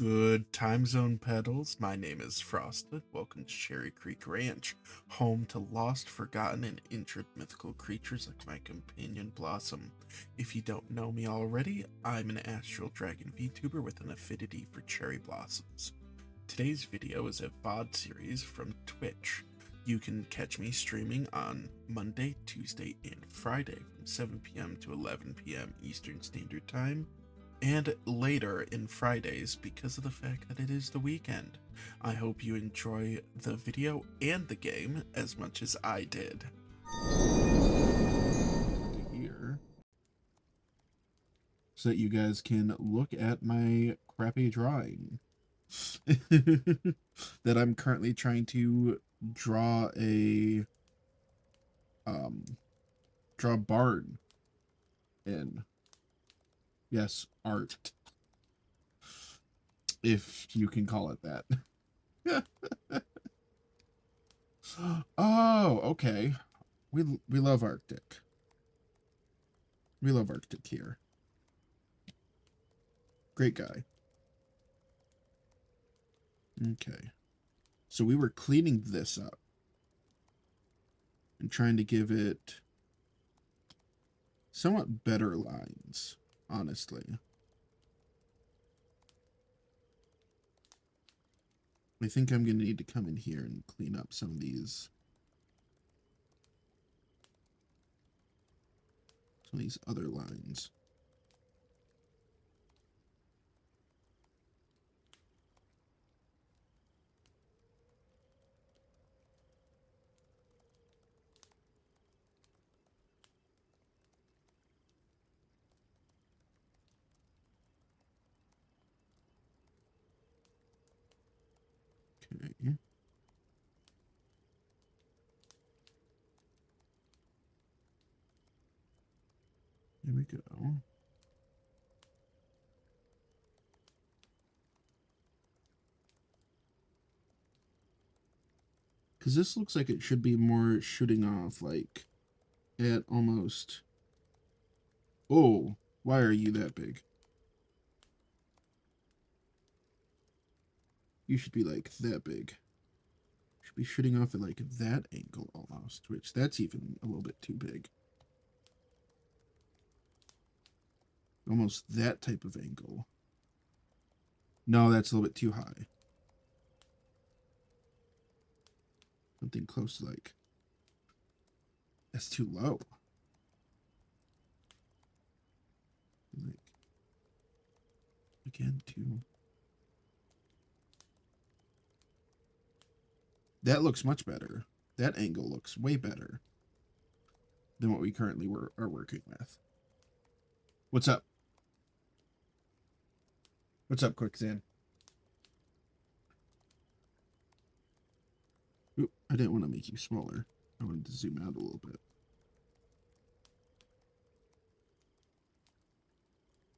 Good time zone pedals. My name is Frosted. Welcome to Cherry Creek Ranch, home to lost, forgotten, and injured mythical creatures like my companion Blossom. If you don't know me already, I'm an Astral Dragon VTuber with an affinity for cherry blossoms. Today's video is a VOD series from Twitch. You can catch me streaming on Monday, Tuesday, and Friday from 7 p.m. to 11 p.m. Eastern Standard Time, and later in Fridays because of the fact that it is the weekend. I hope you enjoy the video and the game as much as I did. Here, so that you guys can look at my crappy drawing that I'm currently trying to draw a barn in. Yes, art, if you can call it that. Oh, okay. We love Arctic. We love Arctic here. Great guy. Okay. So we were cleaning this up and trying to give it somewhat better lines, honestly. I think I'm going to need to come in here and clean up some of these other lines. Okay. Here we go. Because this looks like it should be more shooting off, like, at almost... Oh, why are you that big? You should be, like, that big. Should be shooting off at, like, that angle almost, which that's even a little bit too big. Almost that type of angle. No, that's a little bit too high. Something close to, like... That's too low. Like... Again, too... That looks much better. That angle looks way better than what we currently are working with. What's up? What's up, Quicksand? Oop, I didn't want to make you smaller. I wanted to zoom out a little bit.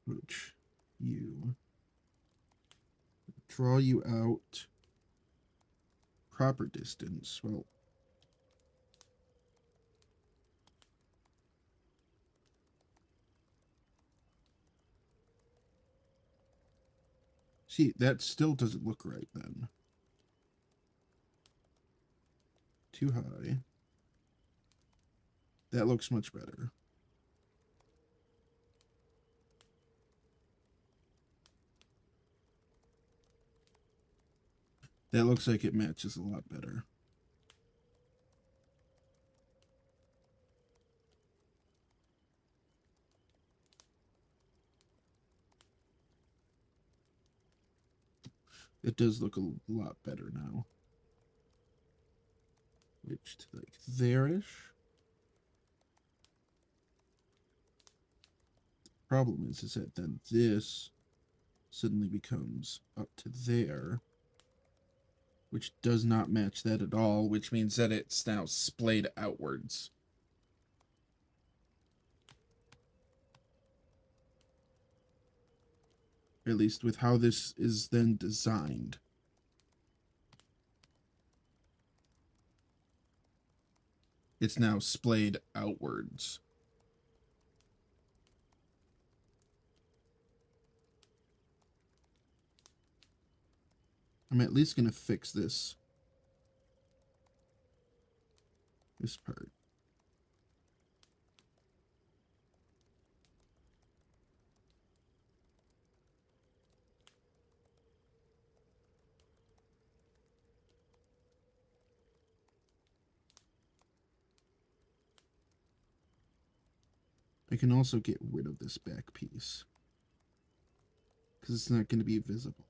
Approach you. Draw you out. Proper distance. Well, see, that still doesn't look right then. Too high. That looks much better. That looks like it matches a lot better. It does look a lot better now. Which to like there-ish. Problem is that then this suddenly becomes up to there, which does not match that at all, which means that it's now splayed outwards. At least with how this is then designed. It's now splayed outwards. I'm at least going to fix this part. I can also get rid of this back piece because it's not going to be visible.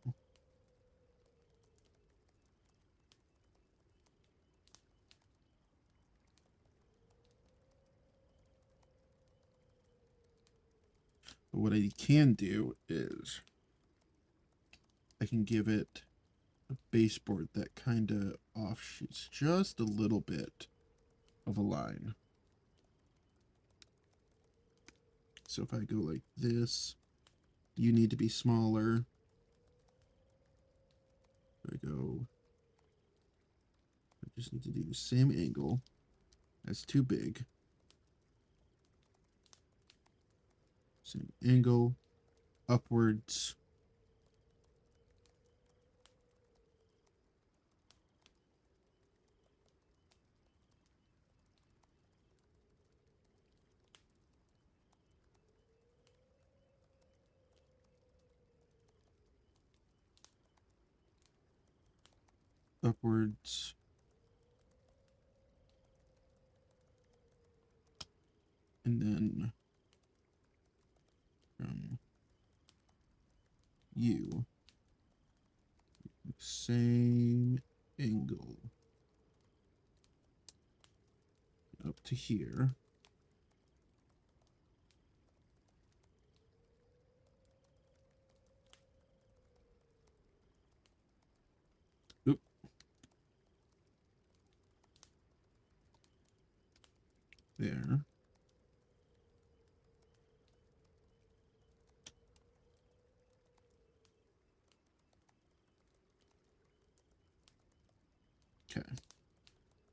But what I can do is I can give it a baseboard that kind of offshoots just a little bit of a line. So if I go like this, you need to be smaller. I just need to do the same angle. That's too big. Same angle, upwards. Upwards. And then from you, same angle up to here. Oop. There. Okay.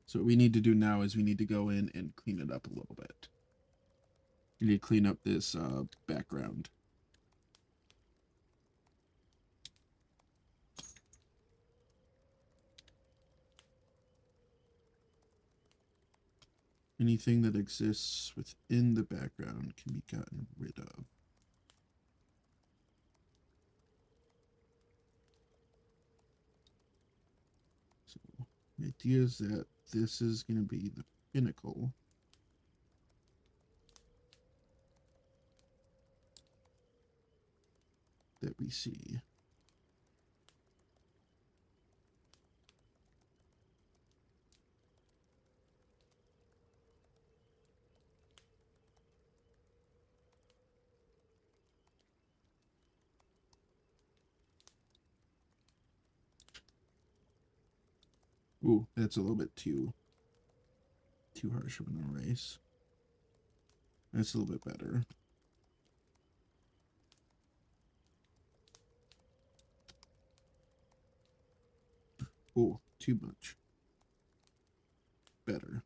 So what we need to do now is we need to go in and clean it up a little bit. We need to clean up this background. Anything that exists within the background can be gotten rid of. So the idea is that this is going to be the pinnacle. That we see. Ooh, that's a little bit too harsh of an erase. That's a little bit better. Oh, too much. Better.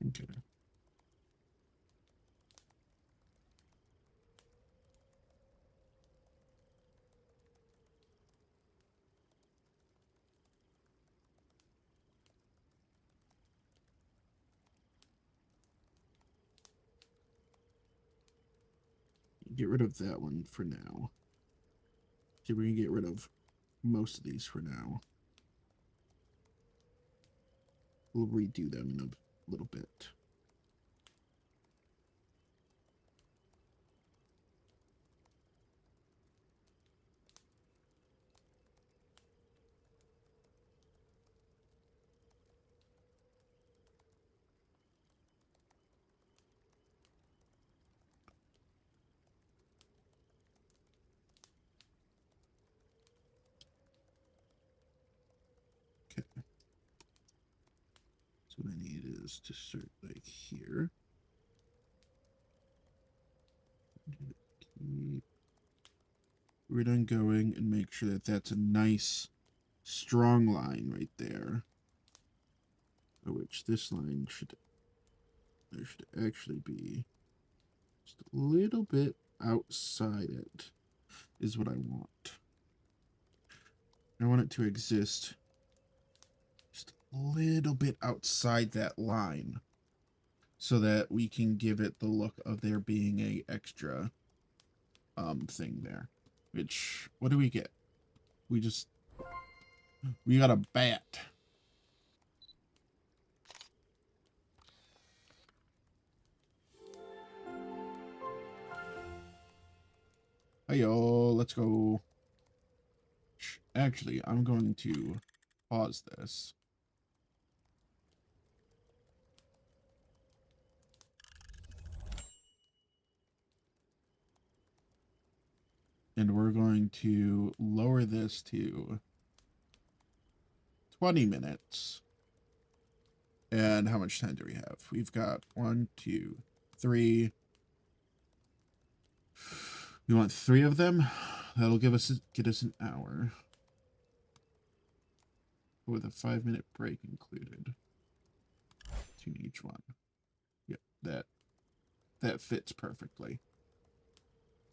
Okay. Get rid of that one for now. Okay, we're going to get rid of most of these for now. We'll redo them in a little bit. what I need is to start like here. Keep right on going and make sure that that's a nice strong line right there. Which this line there should actually be just a little bit outside it is what I want. I want it to exist just a little bit outside that line so that we can give it the look of there being a extra thing there. Which, what do we get? We got a bat. Hey-yo, let's go. Actually, I'm going to pause this. And we're going to lower this to 20 minutes. And how much time do we have? We've got 1, 2, 3. We want 3 of them. That'll get us an hour. With a 5-minute break included. 2 each one. Yep, that fits perfectly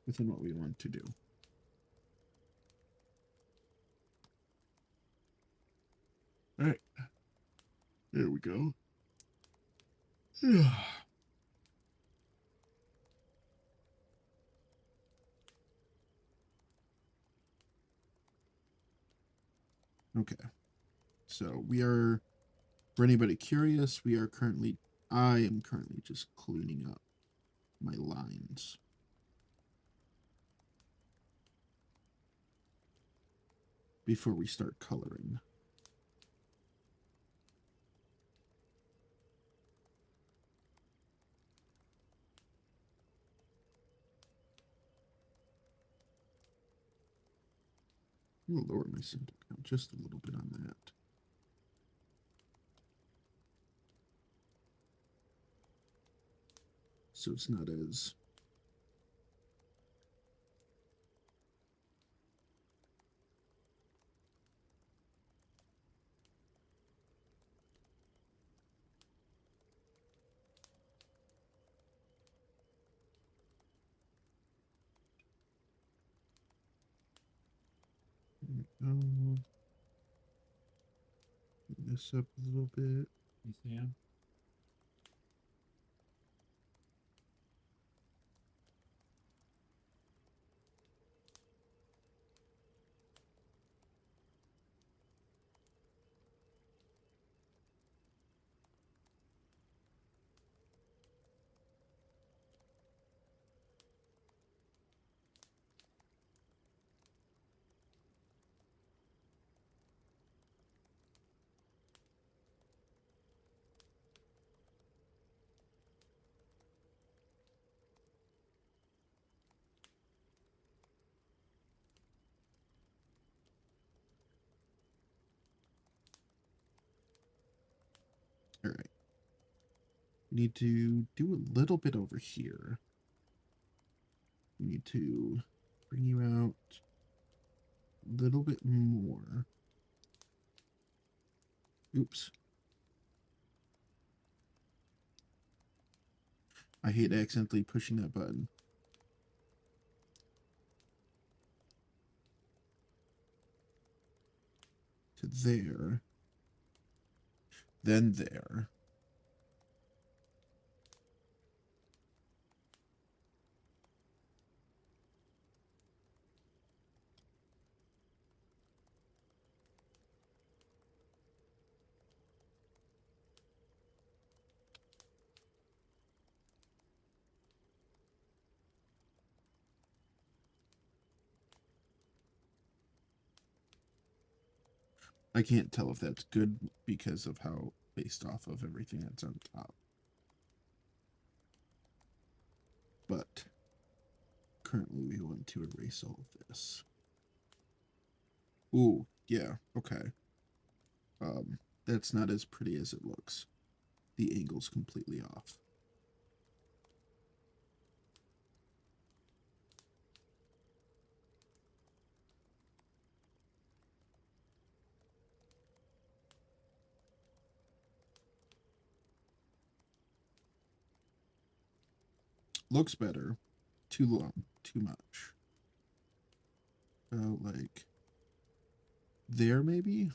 within what we want to do. All right. There we go. Okay. So we are, for anybody curious, I am currently just cleaning up my lines. Before we start coloring. I'm going to lower my center count just a little bit on that. So it's not as... Clean this up a little bit. You see him? All right. We need to do a little bit over here. We need to bring you out a little bit more. Oops. I hate accidentally pushing that button. To there. Then there. I can't tell if that's good because of how based off of everything that's on top. But currently we want to erase all of this. Ooh, yeah, okay. That's not as pretty as it looks. the angle's completely off. Looks better. Too long. Too much. Like there maybe?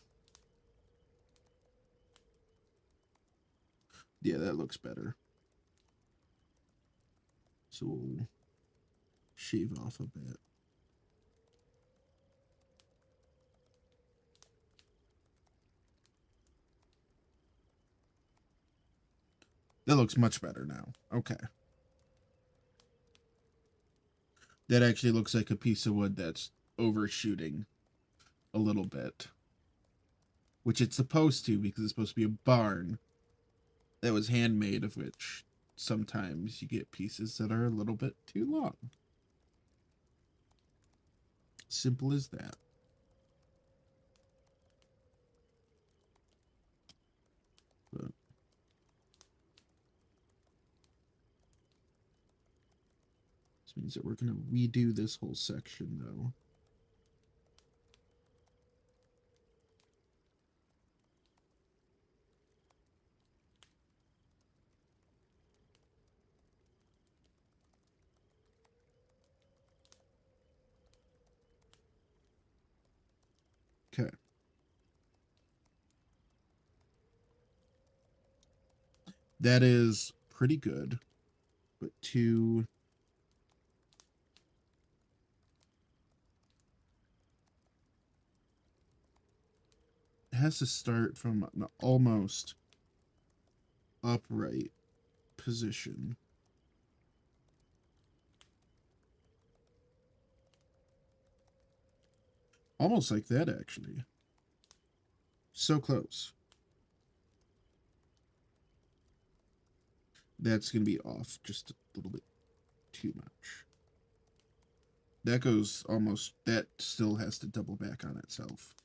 Yeah, that looks better. So we'll shave off a bit. That looks much better now. Okay. That actually looks like a piece of wood that's overshooting a little bit. Which it's supposed to, because it's supposed to be a barn that was handmade, of which sometimes you get pieces that are a little bit too long. Simple as that. But this means that we're going to redo this whole section, though. Okay. That is pretty good, but it has to start from an almost upright position. Almost like that, actually. So close. That's going to be off just a little bit too much. That goes almost, that still has to double back on itself.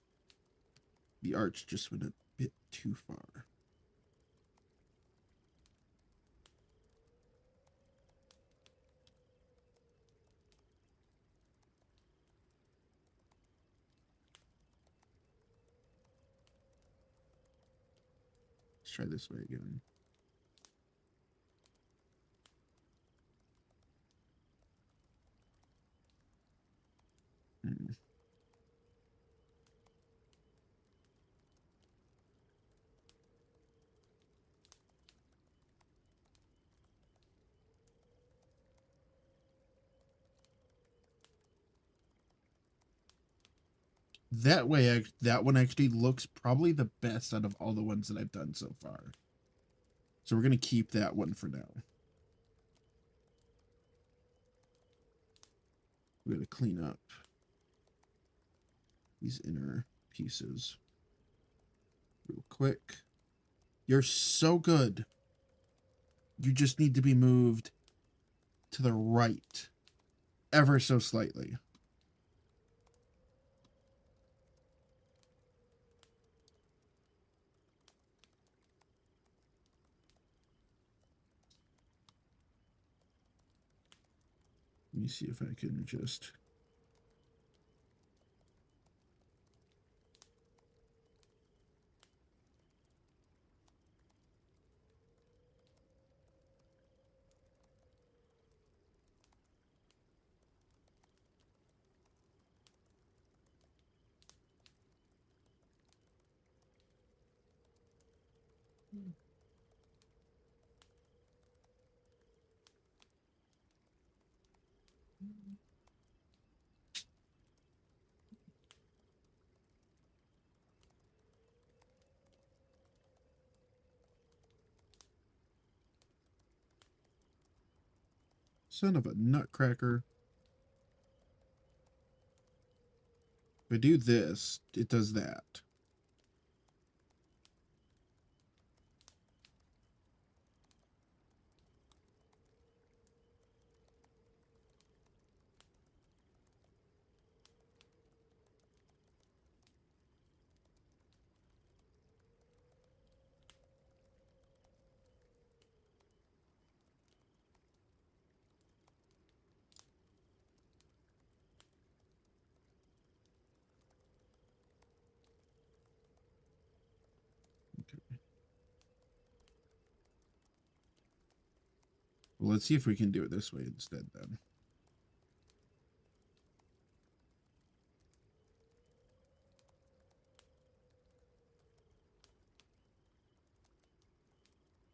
The arch just went a bit too far. Let's try this way again. That way, that one actually looks probably the best out of all the ones that I've done so far. So we're going to keep that one for now. We're going to clean up these inner pieces real quick. You're so good. You just need to be moved to the right ever so slightly. Let me see if I can just... Son of a nutcracker. If I do this, it does that. Well, let's see if we can do it this way instead then.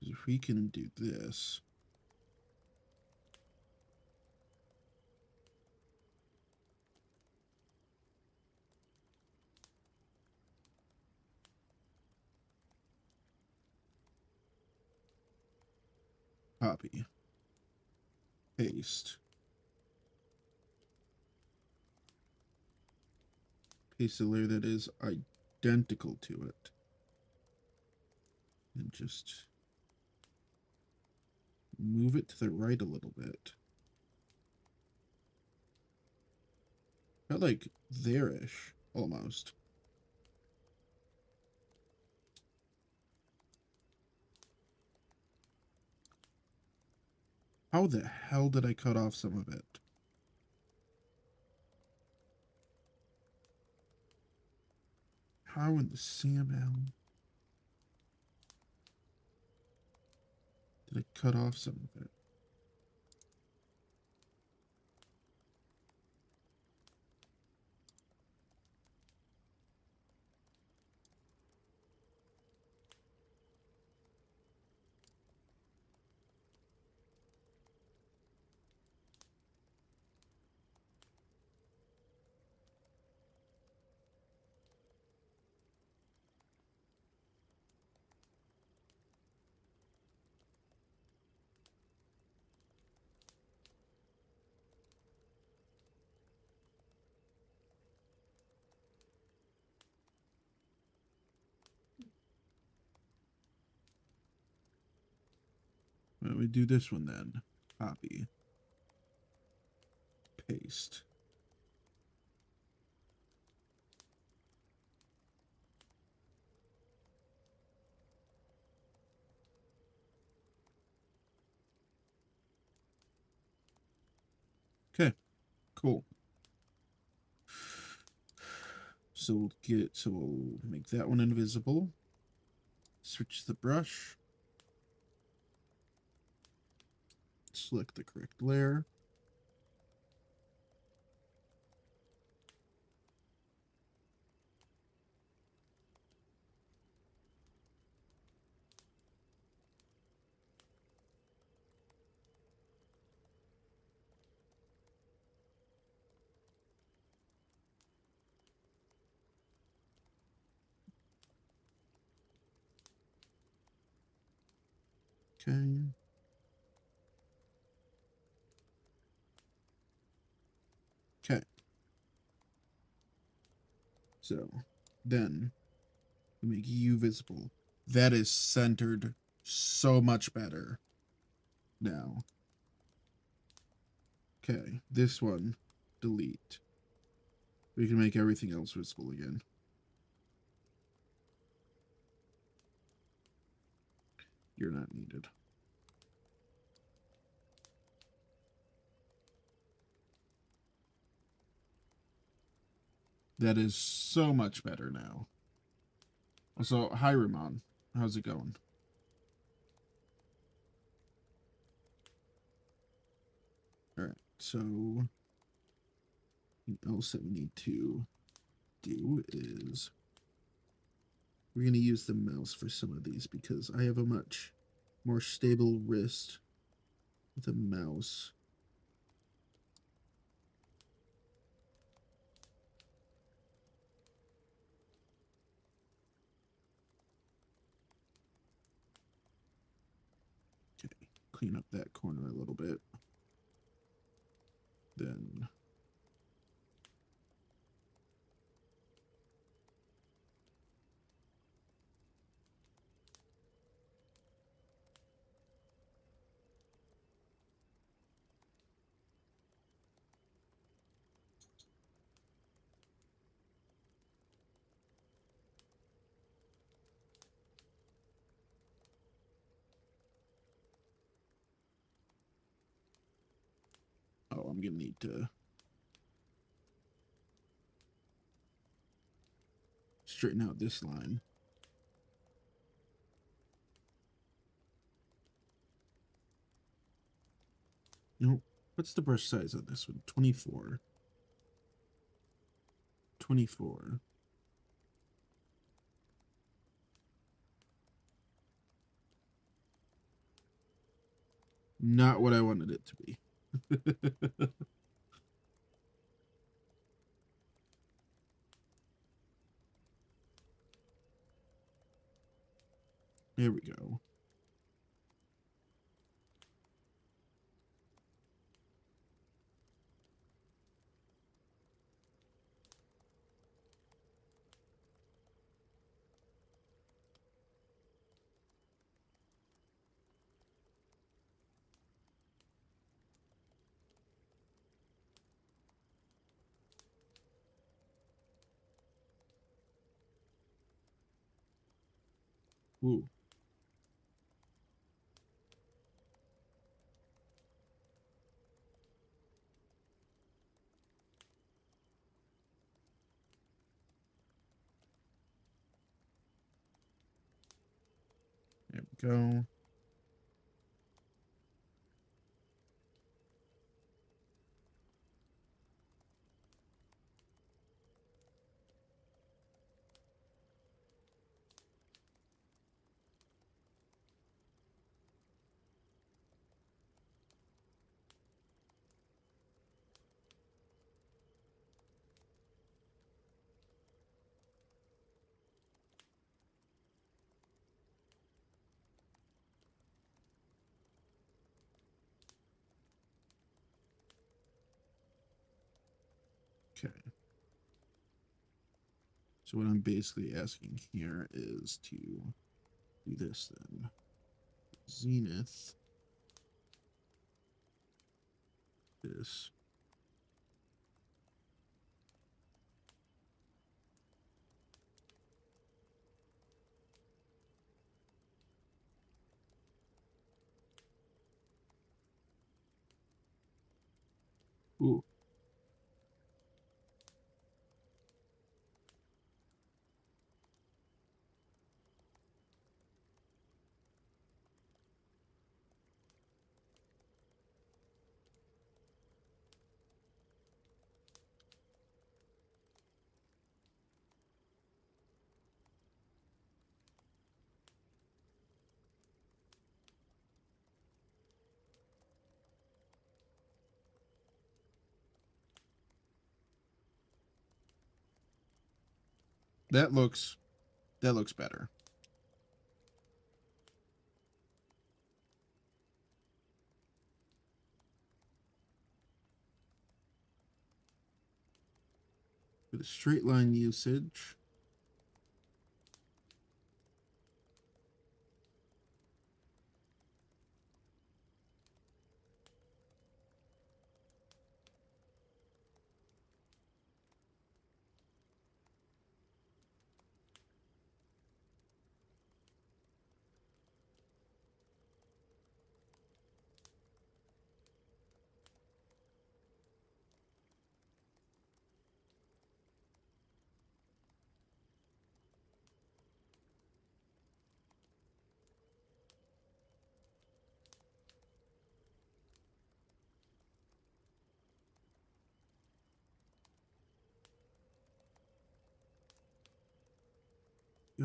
If we can do this. Copy. Paste. Paste a layer that is identical to it. And just move it to the right a little bit. About like there-ish, almost. How the hell did I cut off some of it? How in the Sam Allen did I cut off some of it? Why don't we do this one then? Copy. Paste. Okay, cool. So we'll make that one invisible. Switch the brush. Select the correct layer. Okay. Okay. So then we make you visible. That is centered so much better now. Okay, this one, delete. We can make everything else visible again. You're not needed. That is so much better now. So, hi, Ramon. How's it going? All right, so what else that we need to do is we're going to use the mouse for some of these because I have a much more stable wrist with a mouse. Okay, clean up that corner a little bit. Then I'm going to need to straighten out this line. Nope. What's the brush size on this one? 24. 24. Not what I wanted it to be. There we go. Ooh. There we go. Okay. So what I'm basically asking here is to do this then. Zenith. This. Ooh. That looks better. For the straight line usage. Go.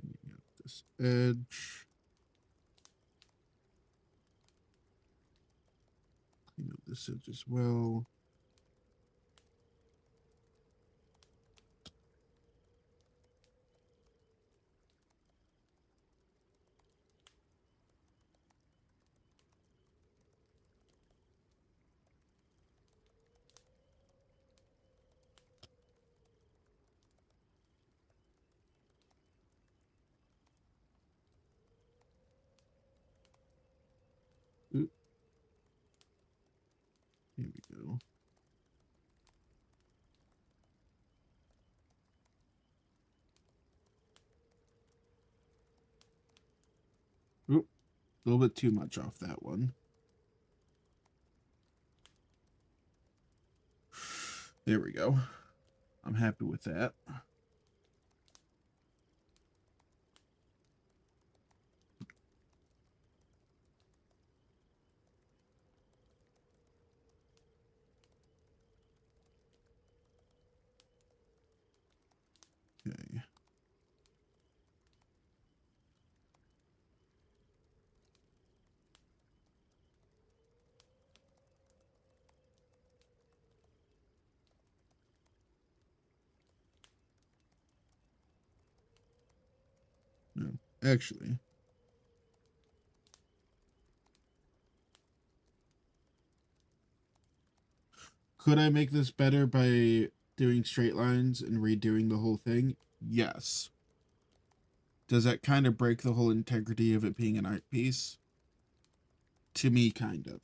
Cleaning up this edge. Clean up this edge as well. Ooh. Here we go. Oop, a little bit too much off that one. There we go. I'm happy with that. Okay. No, actually, could I make this better by doing straight lines and redoing the whole thing? Yes. Does that kind of break the whole integrity of it being an art piece? To me, kind of.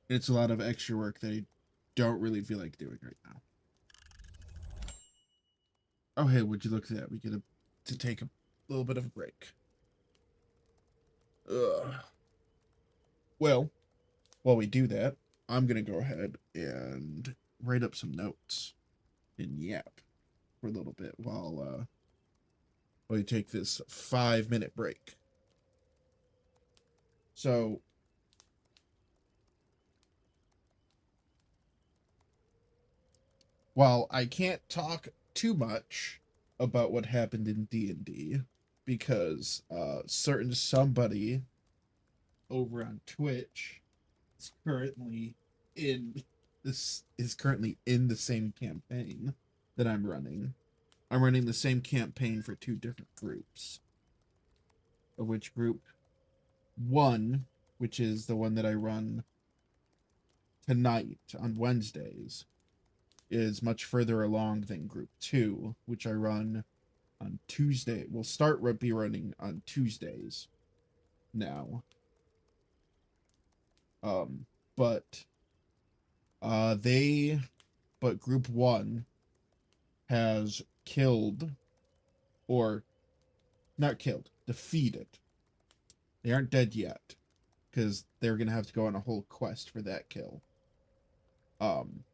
It's a lot of extra work that I don't really feel like doing right now. Oh, hey, would you look at that? We get to take a little bit of a break. Ugh. Well, while we do that, I'm going to go ahead and write up some notes and yap for a little bit while we take this 5-minute break. So, while I can't talk too much about what happened in D&D, because certain somebody over on Twitch is currently in the same campaign that I'm running. I'm running the same campaign for 2 different groups. Of which group 1, which is the one that I run tonight on Wednesdays, is much further along than group 2, which I run on Tuesday. We'll be running on Tuesdays now. But group 1 has killed, or not killed, defeated. They aren't dead yet, because they're gonna have to go on a whole quest for that kill.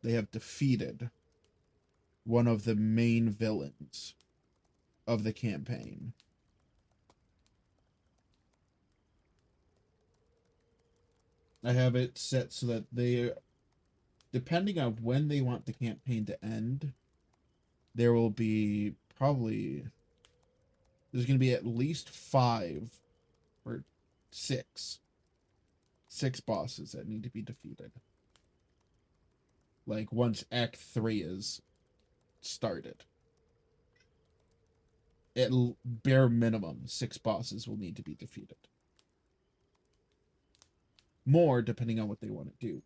They have defeated one of the main villains of the campaign. I have it set so that they, depending on when they want the campaign to end, there will be there's going to be at least 5 or 6 bosses that need to be defeated. Like once Act 3 is started. At bare minimum, 6 bosses will need to be defeated. More depending on what they want to do.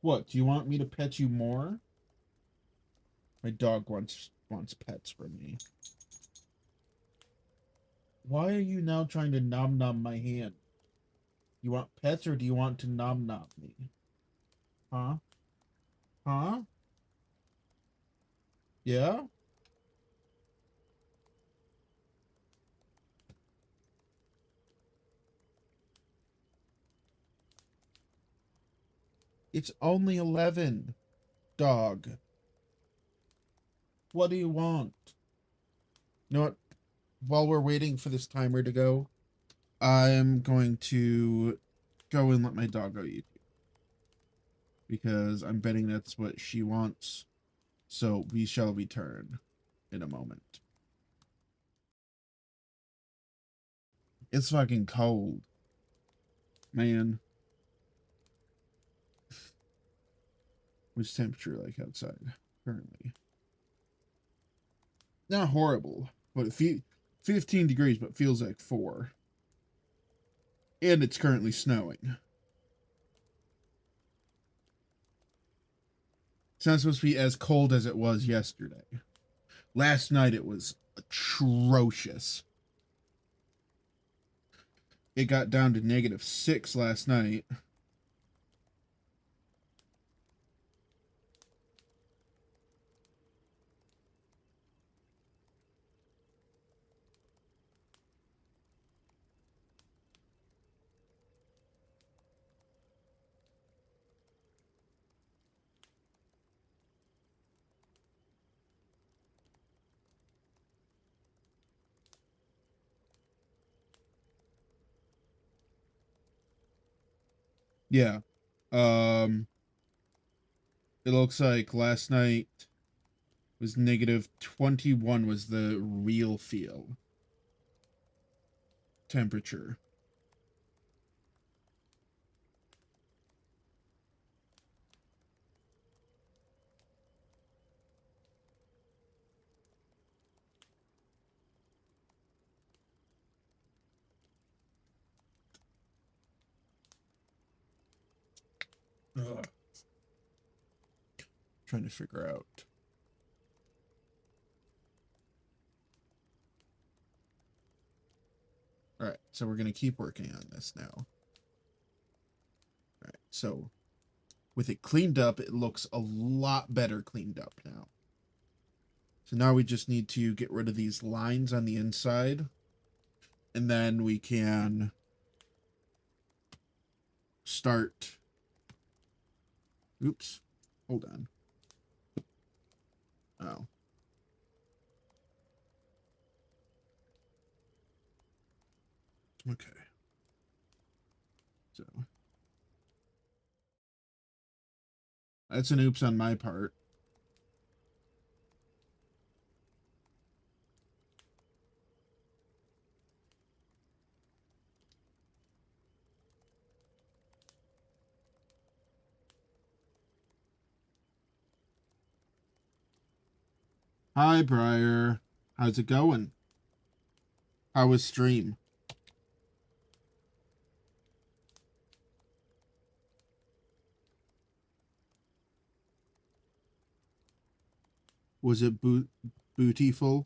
What, do you want me to pet you more? My dog wants pets from me. Why are you now trying to nom nom my hand? You want pets or do you want to nom nom me? Huh? Huh? Yeah? It's only 11, dog. What do you want? You know what? While we're waiting for this timer to go, I'm going to go and let my dog go eat. Because I'm betting that's what she wants. So we shall return in a moment. It's fucking cold. Man. What's temperature like outside currently? Not horrible, but 15 degrees, but feels like 4. And it's currently snowing. It's not supposed to be as cold as it was yesterday. Last night it was atrocious. It got down to -6 last night. Yeah. Um, it looks like last night was negative 21 was the real feel temperature. Ugh. Trying to figure out. All right, so we're going to keep working on this now. All right, so with it cleaned up, it looks a lot better cleaned up now. So now we just need to get rid of these lines on the inside, and then we can start. Oops, hold on. Oh. Okay. So that's an oops on my part. Hi, Briar. How's it going? How was stream? Was it bootyful?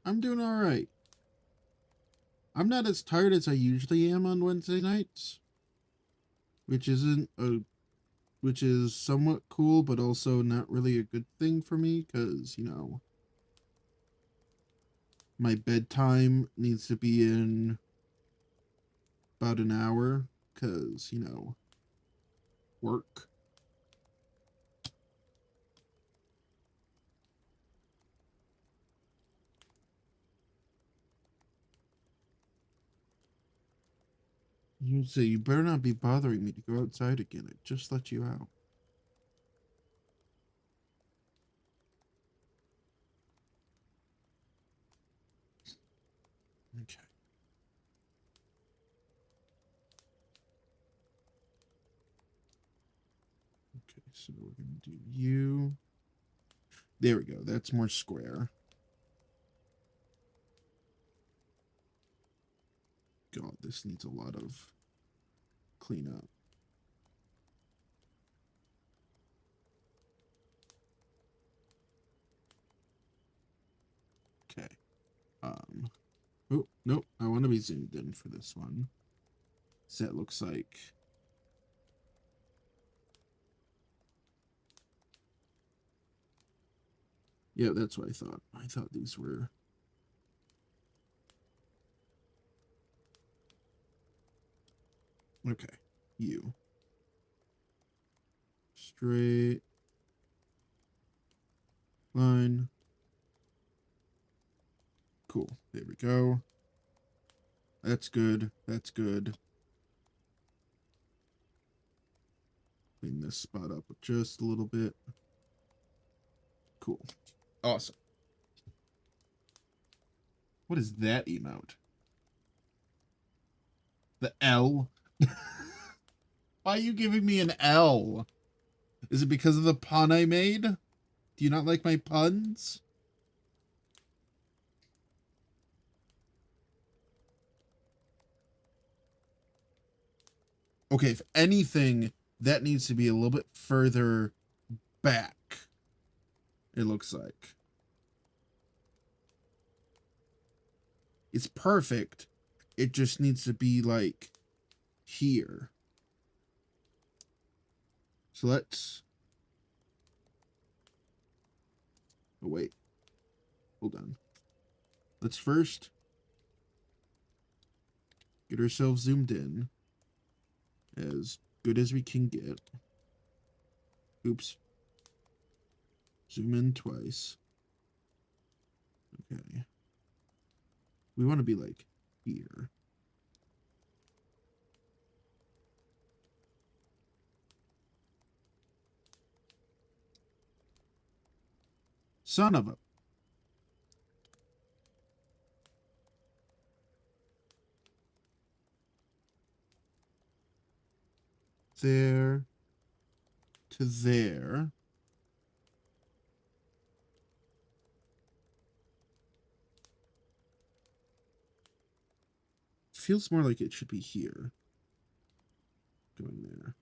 I'm doing all right. I'm not as tired as I usually am on Wednesday nights, which isn't a which is somewhat cool, but also not really a good thing for me because, you know, my bedtime needs to be in about an hour because, you know, work. You say, you better not be bothering me to go outside again. I just let you out. Okay. Okay, so we're going to do you. There we go. That's more square. God, this needs a lot of cleanup. Okay. Oh, nope. I want to be zoomed in for this one. So that looks like. Yeah, that's what I thought. I thought these were. Okay. You. Straight line. Cool. There we go. That's good. That's good. Clean this spot up just a little bit. Cool. Awesome. What is that emote? The L? Why are you giving me an L? Is it because of the pun I made? Do you not like my puns? Okay, if anything, that needs to be a little bit further back. It looks like. It's perfect. It just needs to be like here. So let's. Oh, wait. Hold on. Let's first get ourselves zoomed in as good as we can get. Oops. Zoom in twice. Okay. We want to be like here. Son of a. There to there. Feels more like it should be here. Going there.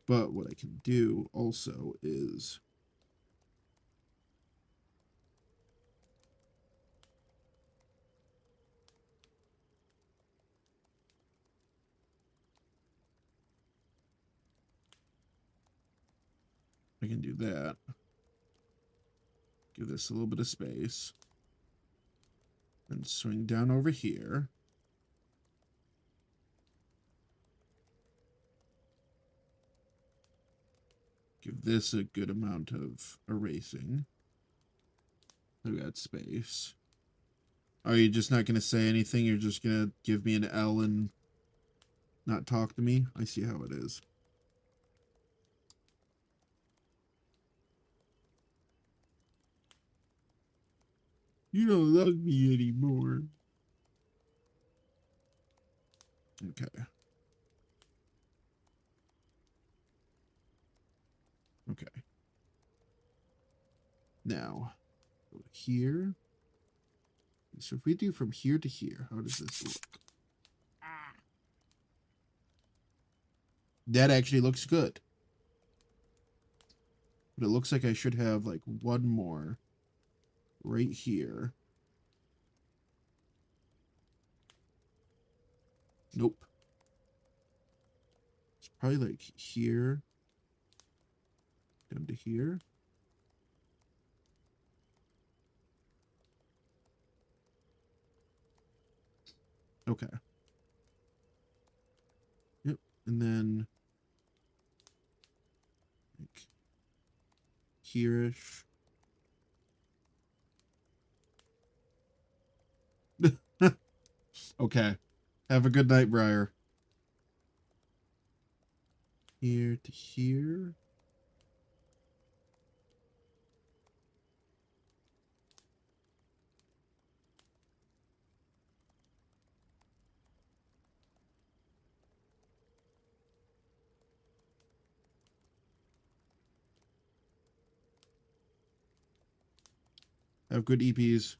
But what I can do also is I can do that. Give this a little bit of space. And swing down over here. Give this a good amount of erasing. I got space. Are you just not going to say anything? You're just going to give me an L and not talk to me? I see how it is. You don't love me anymore. Okay. Okay. Now, go here. So if we do from here to here, how does this look? That actually looks good. But it looks like I should have like one more right here. Nope. It's probably like here. Down to here. Okay. Yep. And then like here-ish. Okay. Have a good night, Briar. Here to here. Have good EPs.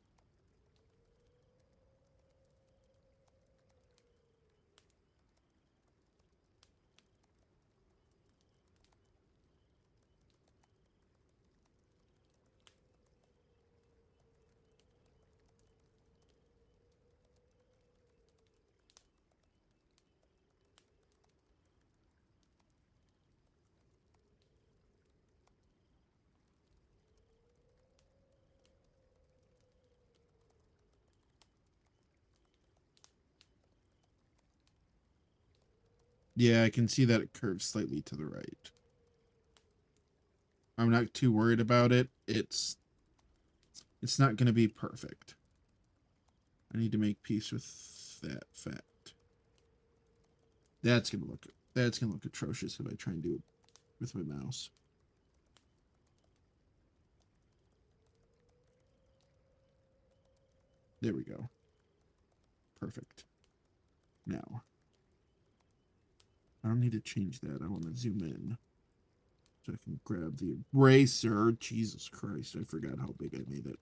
Yeah, I can see that it curves slightly to the right. I'm not too worried about it. It's not going to be perfect. I need to make peace with that fact. That's going to look atrocious if I try and do it with my mouse. There we go. Perfect. Now, I don't need to change that. I want to zoom in so I can grab the eraser. Jesus Christ, I forgot how big I made it.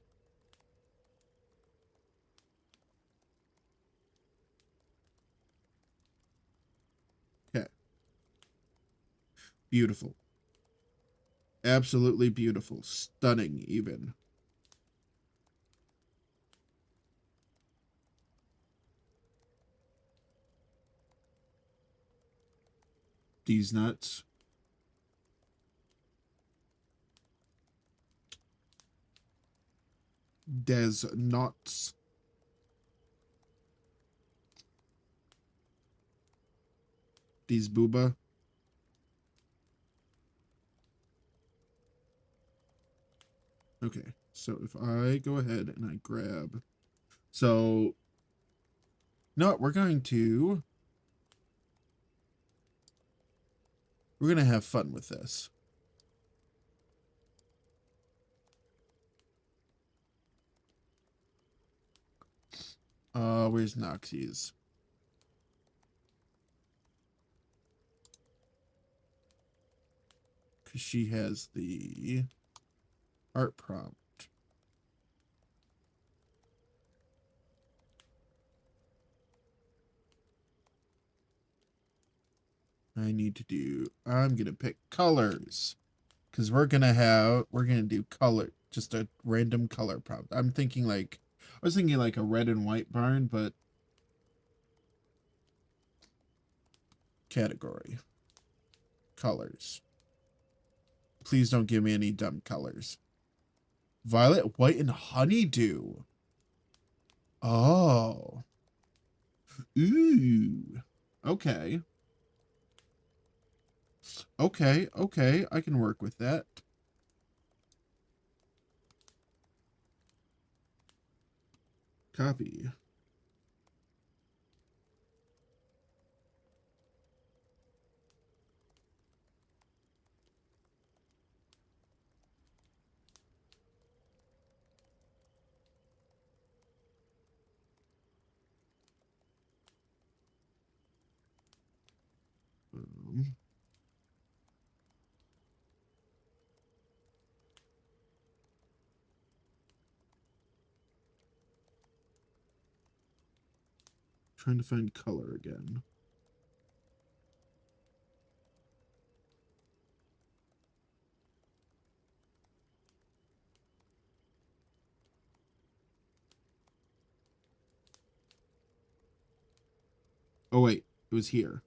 Okay. Beautiful. Absolutely beautiful. Stunning, even. These nuts. Des nuts. these booba. Okay, so if I go ahead and I grab, so no, we're gonna have fun with this. Where's Noxie's? Because she has the art prompt. I'm gonna pick colors. Because we're gonna do color, just a random color prompt. I was thinking like a red and white barn, but category, colors. Please don't give me any dumb colors. Violet, white, and honeydew. Oh. Ooh. Okay. Okay. I can work with that. Copy. Trying to find color again. Oh wait, it was here.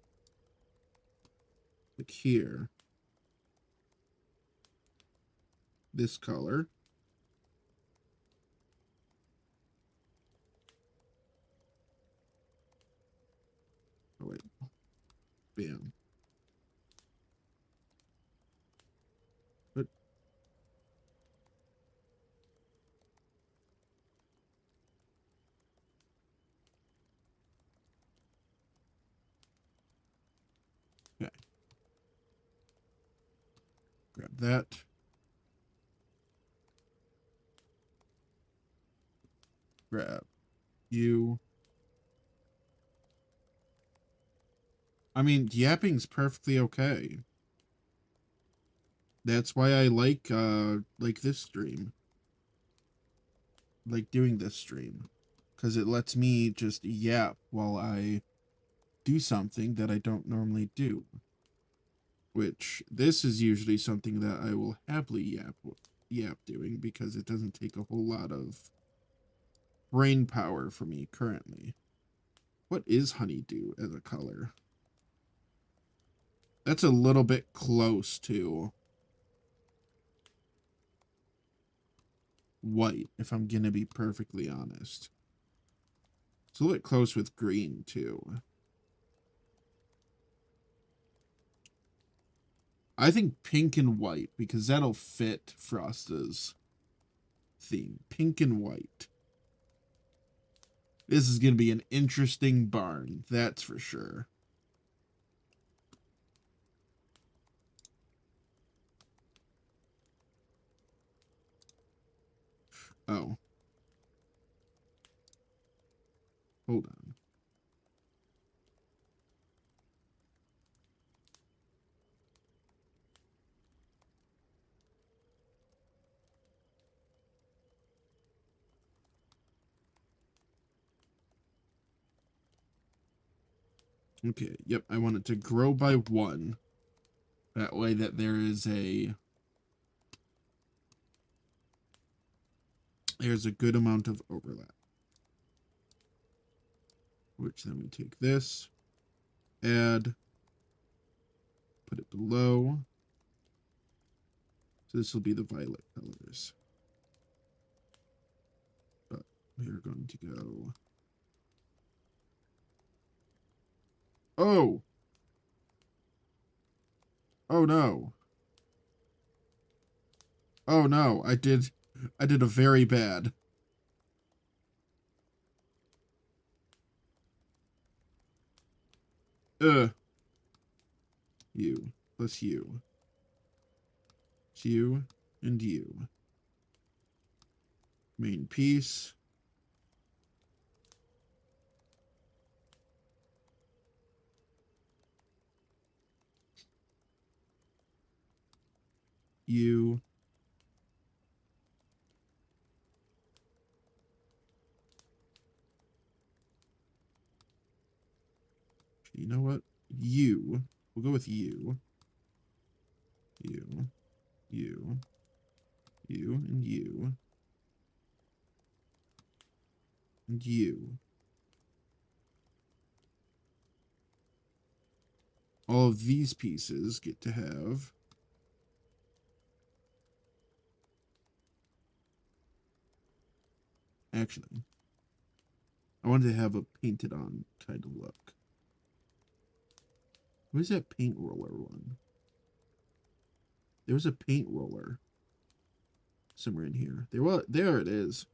Like here. This color. Oh wait. Bam. But okay. Grab that. Grab you. I mean, yapping's perfectly okay. That's why I like this stream. Like doing this stream. Because it lets me just yap while I do something that I don't normally do. Which, this is usually something that I will happily yap doing because it doesn't take a whole lot of brain power for me currently. What is honeydew as a color? That's a little bit close to white, if I'm gonna be perfectly honest. It's a little bit close with green, too. I think pink and white, because that'll fit Frosta's theme. Pink and white. This is gonna be an interesting barn, that's for sure. Oh. Hold on. Okay, yep, I want it to grow by 1. That way that there's a good amount of overlap. Which then we take this, add, put it below. So this will be the violet colors. But we are going to go. Oh! Oh no. Oh no, I did a very bad. You plus you. You and you. Main piece. You. You know what? You. We'll go with you. You. You. You and you. And you. All of these pieces get to have actually I wanted to have a painted on kind of look. Where's that paint roller one? There was a paint roller somewhere in here. There it is.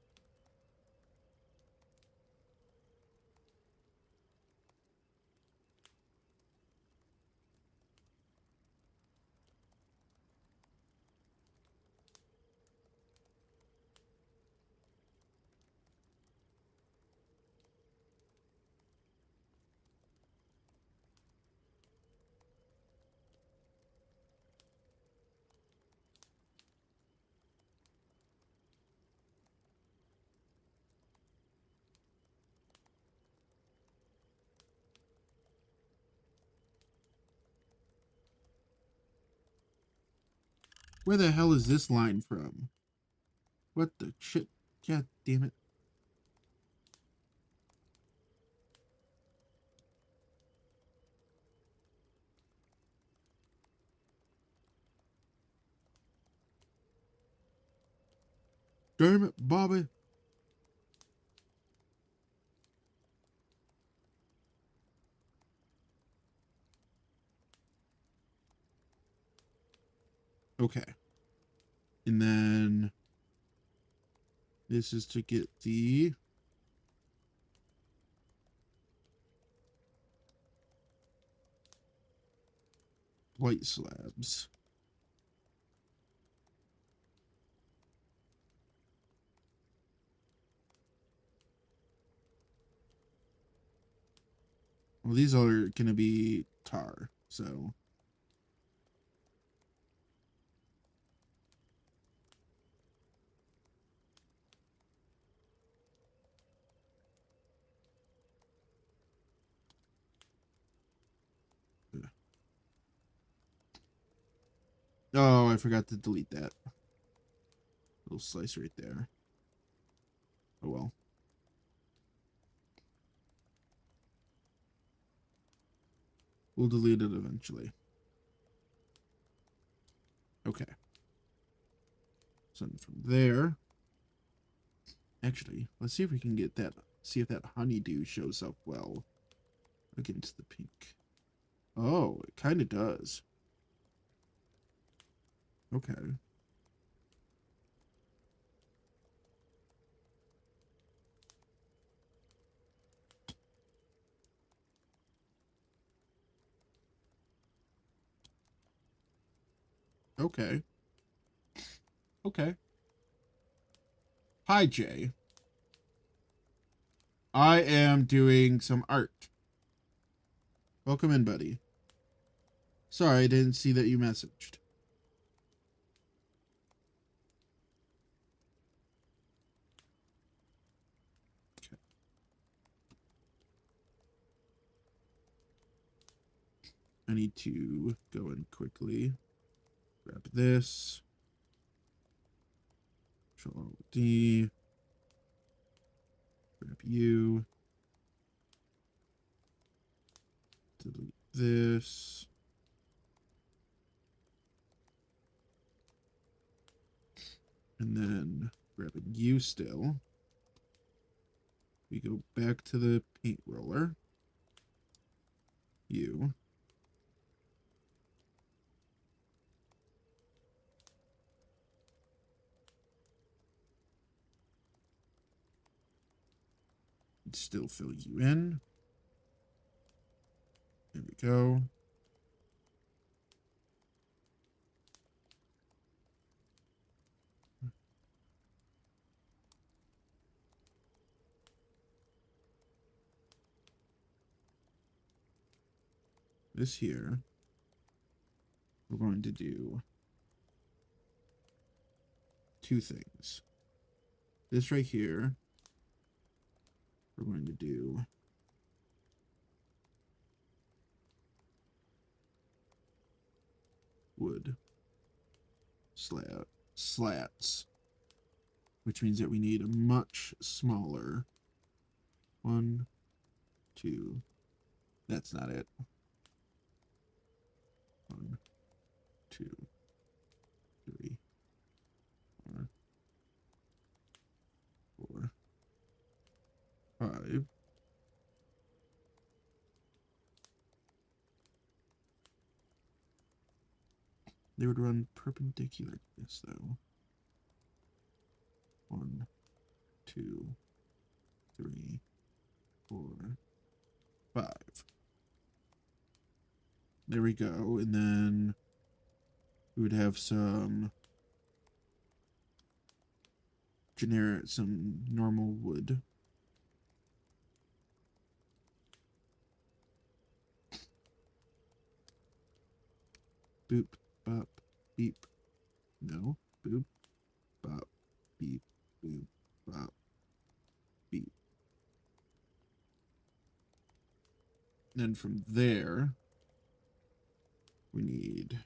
Where the hell is this line from? What the shit? God damn it. Damn it, Bobby. Okay. And then this is to get the white slabs. Well, these are going to be tar, so. Oh, I forgot to delete that. Little slice right there. Oh well. We'll delete it eventually. Okay. So from there, actually, let's see if we can get that. See if that honeydew shows up well against the pink. Oh, it kind of does. Okay. Okay. Okay. Hi, Jay. I am doing some art. Welcome in, buddy. Sorry, I didn't see that you messaged. Okay. I need to go in quickly. Grab this. Control D. Grab you. Delete this. And then grabbing you still. We go back to the paint roller. You. Still fill you in. There we go. This here, we're going to do two things. This right here, we're going to do wood slats, which means that we need a much smaller 1, 2. That's not it. 1, 2, 3, 4, 4, 5. They would run perpendicular to this, though. 1, 2, 3, 4, 5. There we go. And then we would have some normal wood. Boop, bop, beep. No. Boop, bop, beep, boop, bop, beep. And then from there, we need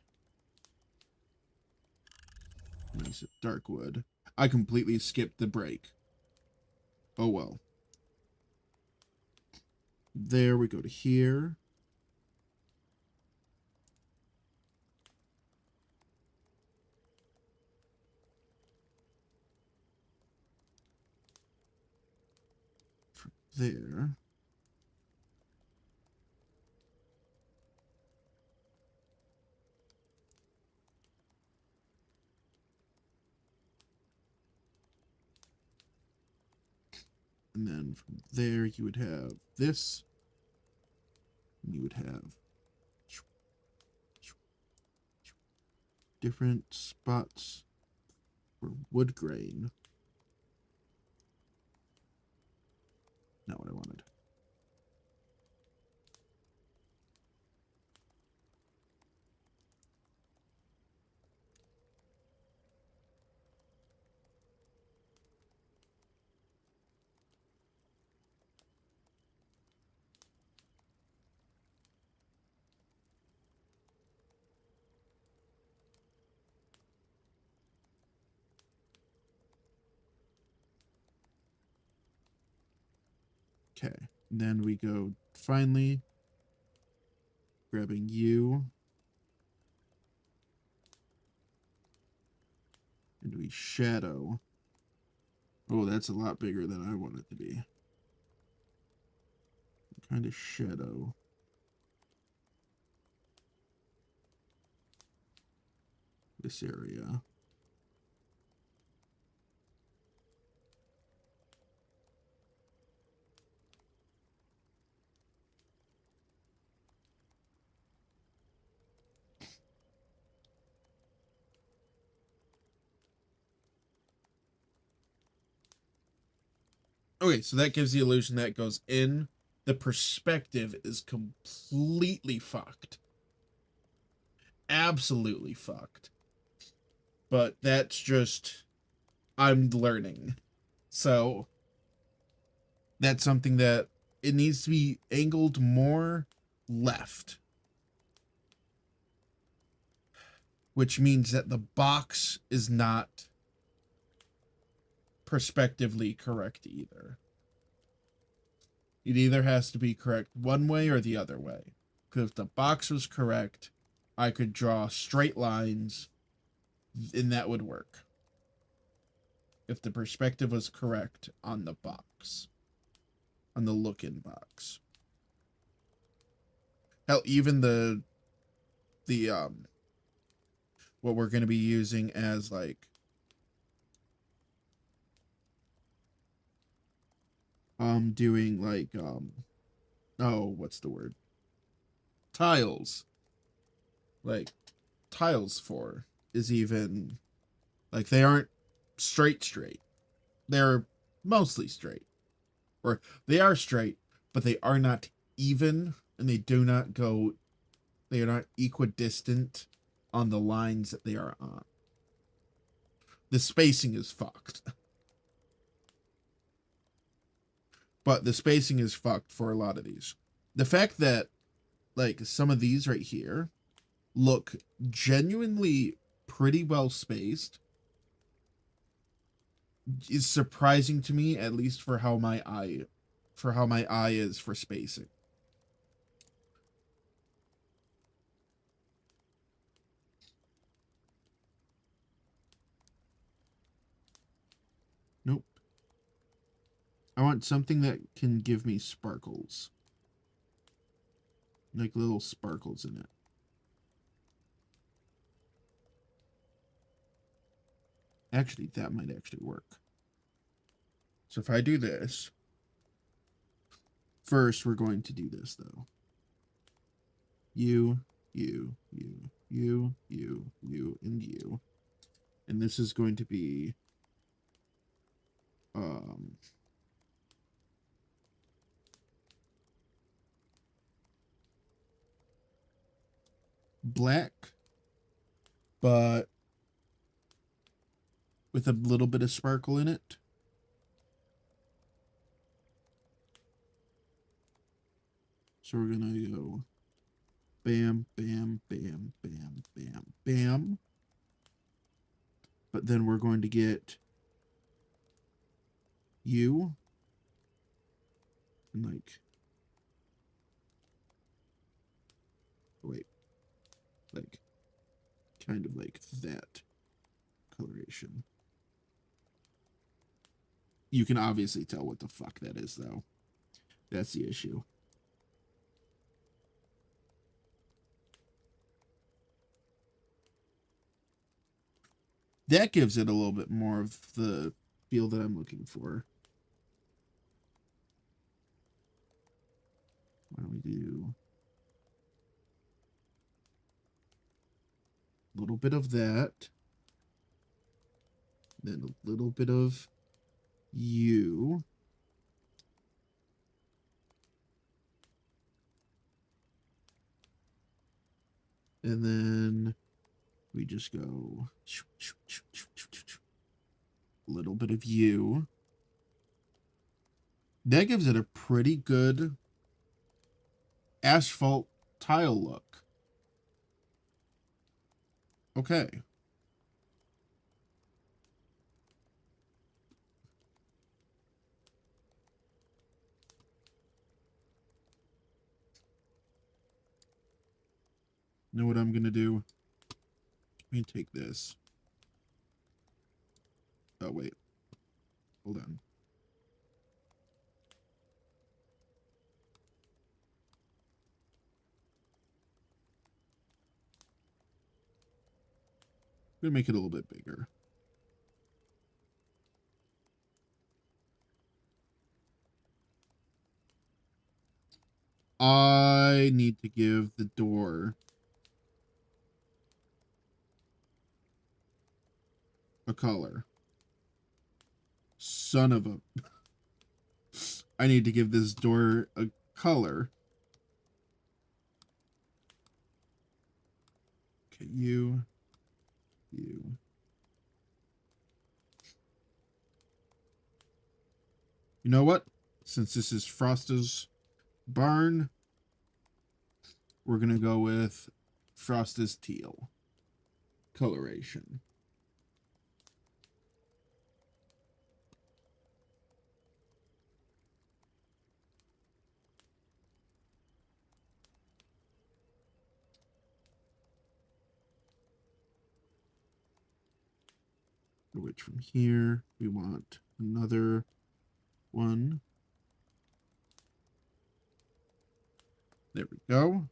nice dark wood. I completely skipped the break. Oh well. There we go to here. From there. And then from there, you would have this. And you would have different spots for wood grain. Not what I wanted. Okay, then we go finally grabbing you, and we shadow. Oh, that's a lot bigger than I want it to be. Kind of shadow this area. Okay, so that gives the illusion that goes in. The perspective is completely fucked. Absolutely fucked. But that's just, I'm learning. So that's something that it needs to be angled more left. Which means that the box is not perspectively correct either. It either has to be correct one way or the other way. Because if the box was correct, I could draw straight lines and that would work. If the perspective was correct on the box, on the look-in box. Hell, even the what we're going to be using as like doing like oh, what's the word? Tiles. Like tiles for is even like they aren't straight. They're mostly straight. Or they are straight, but they are not even, and they are not equidistant on the lines that they are on. The spacing is fucked. But the spacing is fucked for a lot of these. The fact that like some of these right here look genuinely pretty well spaced is surprising to me, at least for how my eye is for spacing. Nope. I want something that can give me sparkles. Like little sparkles in it. Actually, that might actually work. So if I do this, first we're going to do this though. You, and you. And this is going to be black, but with a little bit of sparkle in it. So we're gonna go bam, bam, bam, bam, bam, bam. But then we're going to get you and like, wait, like kind of like that coloration. You can obviously tell what the fuck that is though. That's the issue. That gives it a little bit more of the feel that I'm looking for. Why don't we do a little bit of that, then a little bit of you, and then we just go a little bit of you. That gives it a pretty good asphalt tile look. Okay. Know what I'm gonna do? Let me take this. Oh wait, hold on. I'm gonna make it a little bit bigger. I need to give the door a color. Son of a... I need to give this door a color. Okay, you. You know what? Since this is Frosta's barn, we're going to go with Frosta's teal coloration. Which from here, we want another one. There we go.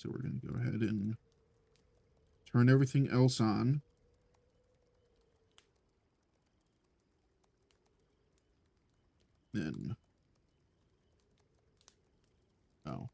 So we're going to go ahead and turn everything else on. Then, oh.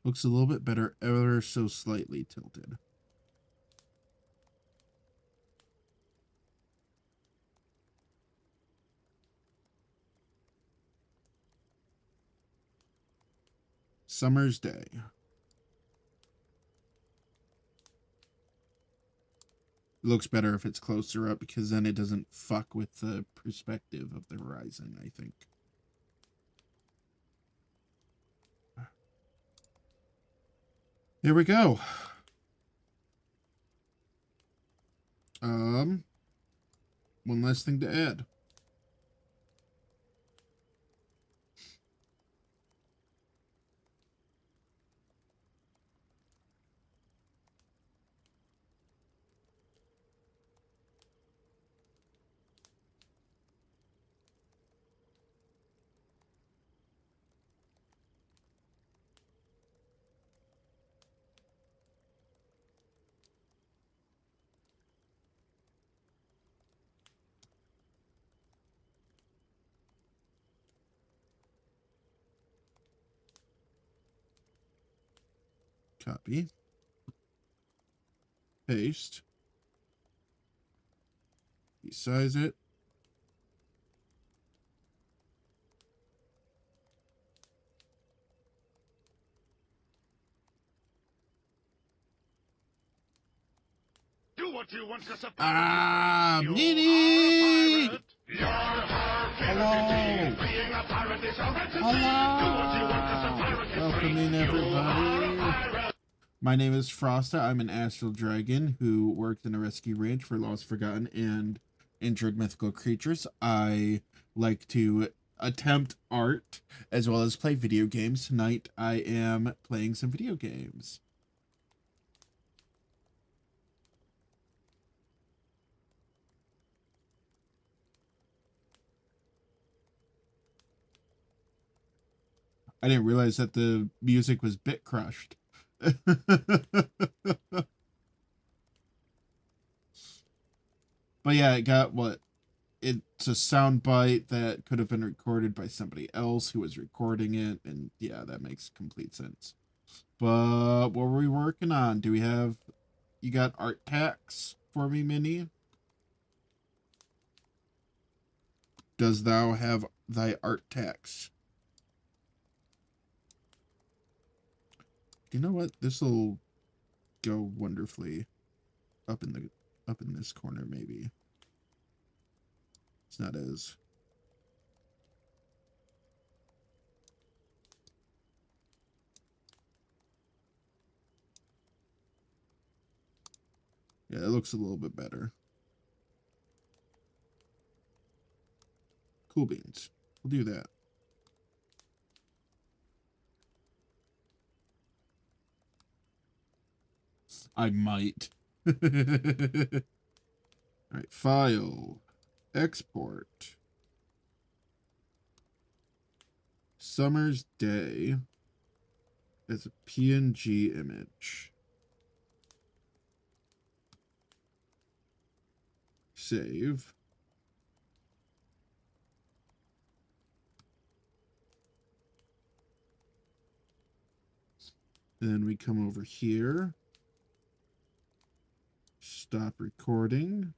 Looks a little bit better, ever so slightly tilted. Summer's Day. Looks better if it's closer up because then it doesn't fuck with the perspective of the horizon, I think. There we go. One last thing to add. Copy. Paste. Resize it. Do what you want, cause a Ah, Minnie! Hello! Hello! Welcome in, everybody. My name is Frosta. I'm an astral dragon who worked in a rescue ranch for lost, forgotten, and injured mythical creatures. I like to attempt art as well as play video games. Tonight, I am playing some video games. I didn't realize that the music was bit crushed. But yeah, it got what? It's a sound bite that could have been recorded by somebody else who was recording it, and yeah, that makes complete sense. But what were we working on? Do we have... You got art tax for me, Minnie? Does thou have thy art tax? You know what? This'll go wonderfully up in this corner, maybe. It's not as... Yeah, it looks a little bit better. Cool beans. We'll do that. I might. All right, file, export. Summer's Day as a PNG image. Save. Then we come over here. Stop recording.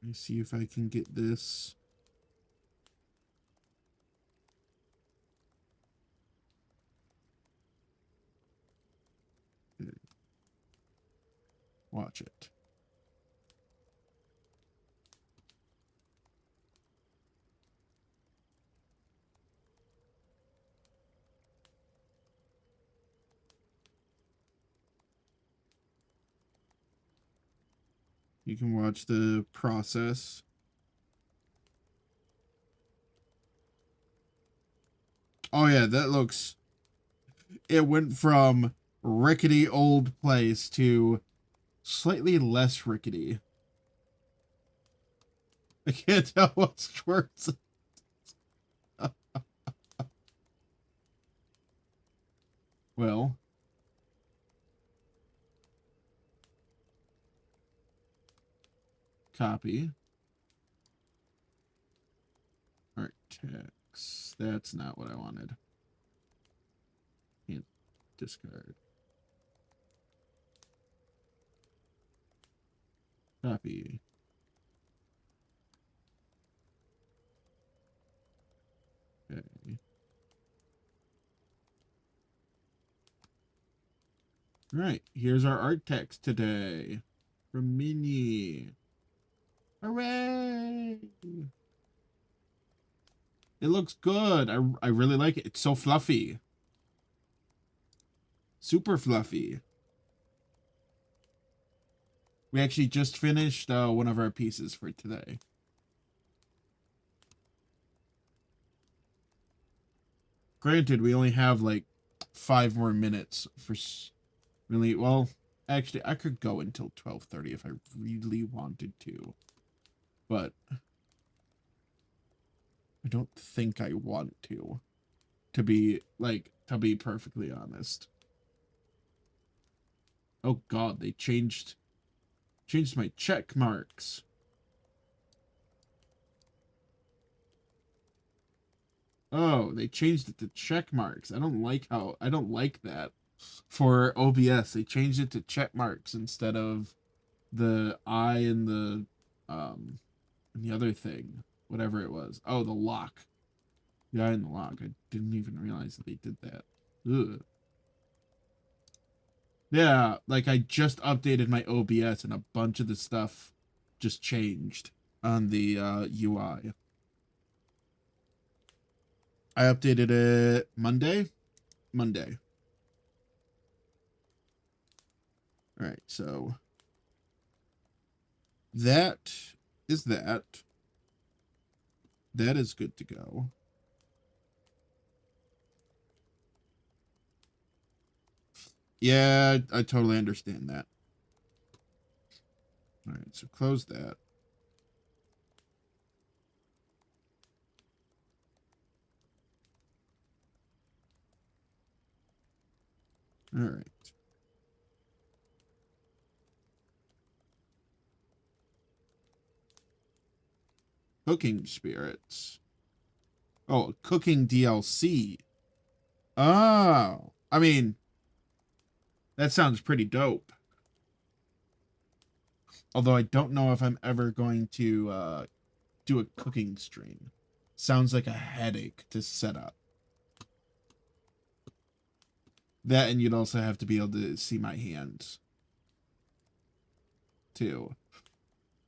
Let me see if I can get this. Okay. Watch it. You can watch the process. Oh yeah, that looks... It went from rickety old place to slightly less rickety. I can't tell what's worse. Well, copy. Art text. That's not what I wanted. Can't discard. Copy. Okay. All right, here's our art text today from Mini. Hooray! It looks good. I really like it. It's so fluffy. Super fluffy. We actually just finished one of our pieces for today. Granted, we only have like 5 more minutes for really, well, actually, I could go until 12:30 if I really wanted to. But I don't think I want to be perfectly honest. Oh god, they changed my check marks. Oh, they changed it to check marks. I don't like that. For OBS, they changed it to check marks instead of the I and the other thing, whatever it was. Oh, the lock. The I and the lock. I didn't even realize that they did that. Ugh. Yeah, like I just updated my OBS and a bunch of the stuff just changed on the UI. I updated it Monday. All right, so that is that. That is good to go. Yeah, I totally understand that. All right, so close that. All right. Cooking spirits. Oh, cooking DLC. Oh, I mean, that sounds pretty dope. Although I don't know if I'm ever going to do a cooking stream. Sounds like a headache to set up. That, and you'd also have to be able to see my hands too.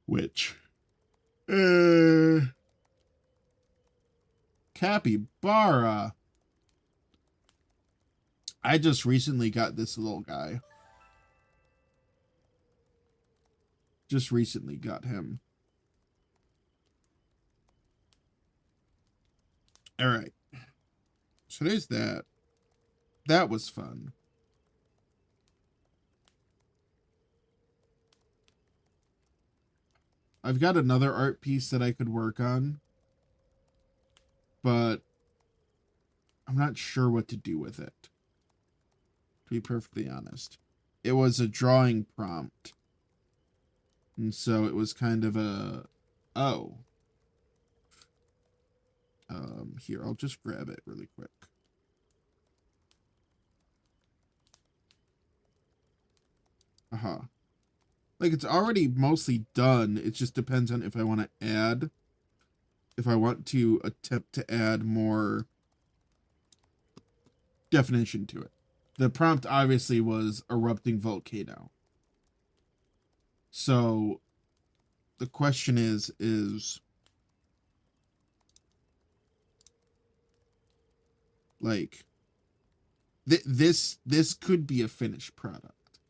Which capybara. I just recently got this little guy. Just recently got him. All right. So there's that. That was fun. I've got another art piece that I could work on, but I'm not sure what to do with it, to be perfectly honest. It was a drawing prompt, and so it was kind of a, oh. Here, I'll just grab it really quick. Like, it's already mostly done. It just depends on if I want to add, if I want to attempt to add more definition to it. The prompt obviously was erupting volcano. So the question is like this could be a finished product.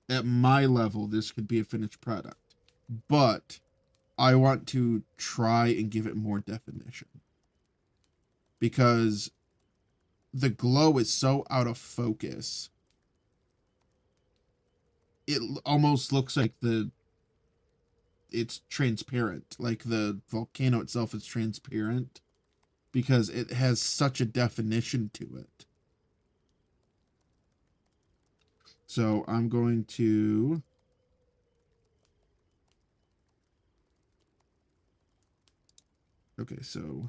At my level, this could be a finished product. But I want to try and give it more definition. Because the glow is so out of focus. It almost looks like it's transparent. Like the volcano itself is transparent because it has such a definition to it. So I'm going to okay, so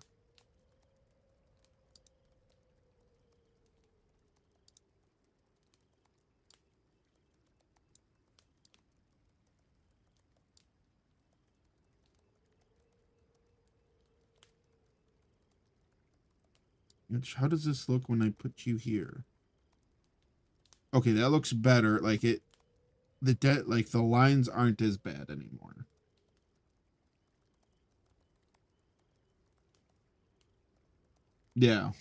how does this look when I put you here? Okay, that looks better. Like it like the lines aren't as bad anymore. Yeah.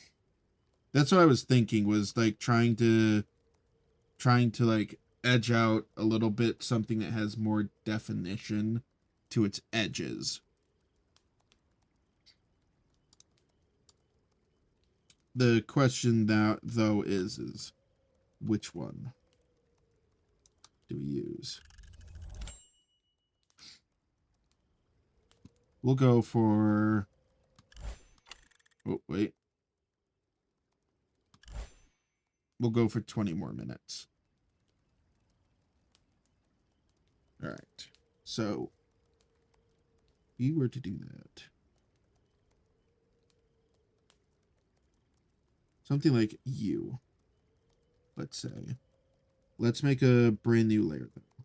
That's what I was thinking, was like trying to like edge out a little bit something that has more definition to its edges. The question now though is which one do we use? We'll go for oh wait. We'll go for 20 more minutes. All right. So if you were to do that, something like you, let's say, let's make a brand new layer though,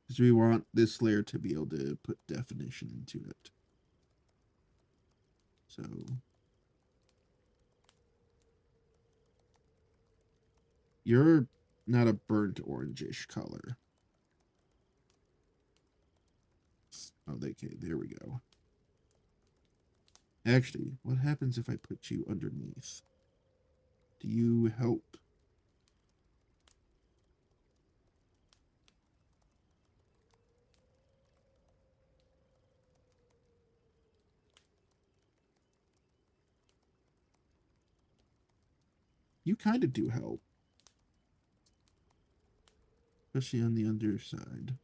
because we want this layer to be able to put definition into it. So you're not a burnt orangish color. Oh, okay, there we go. Actually, what happens if I put you underneath? Do you help? You kind of do help. Especially on the underside.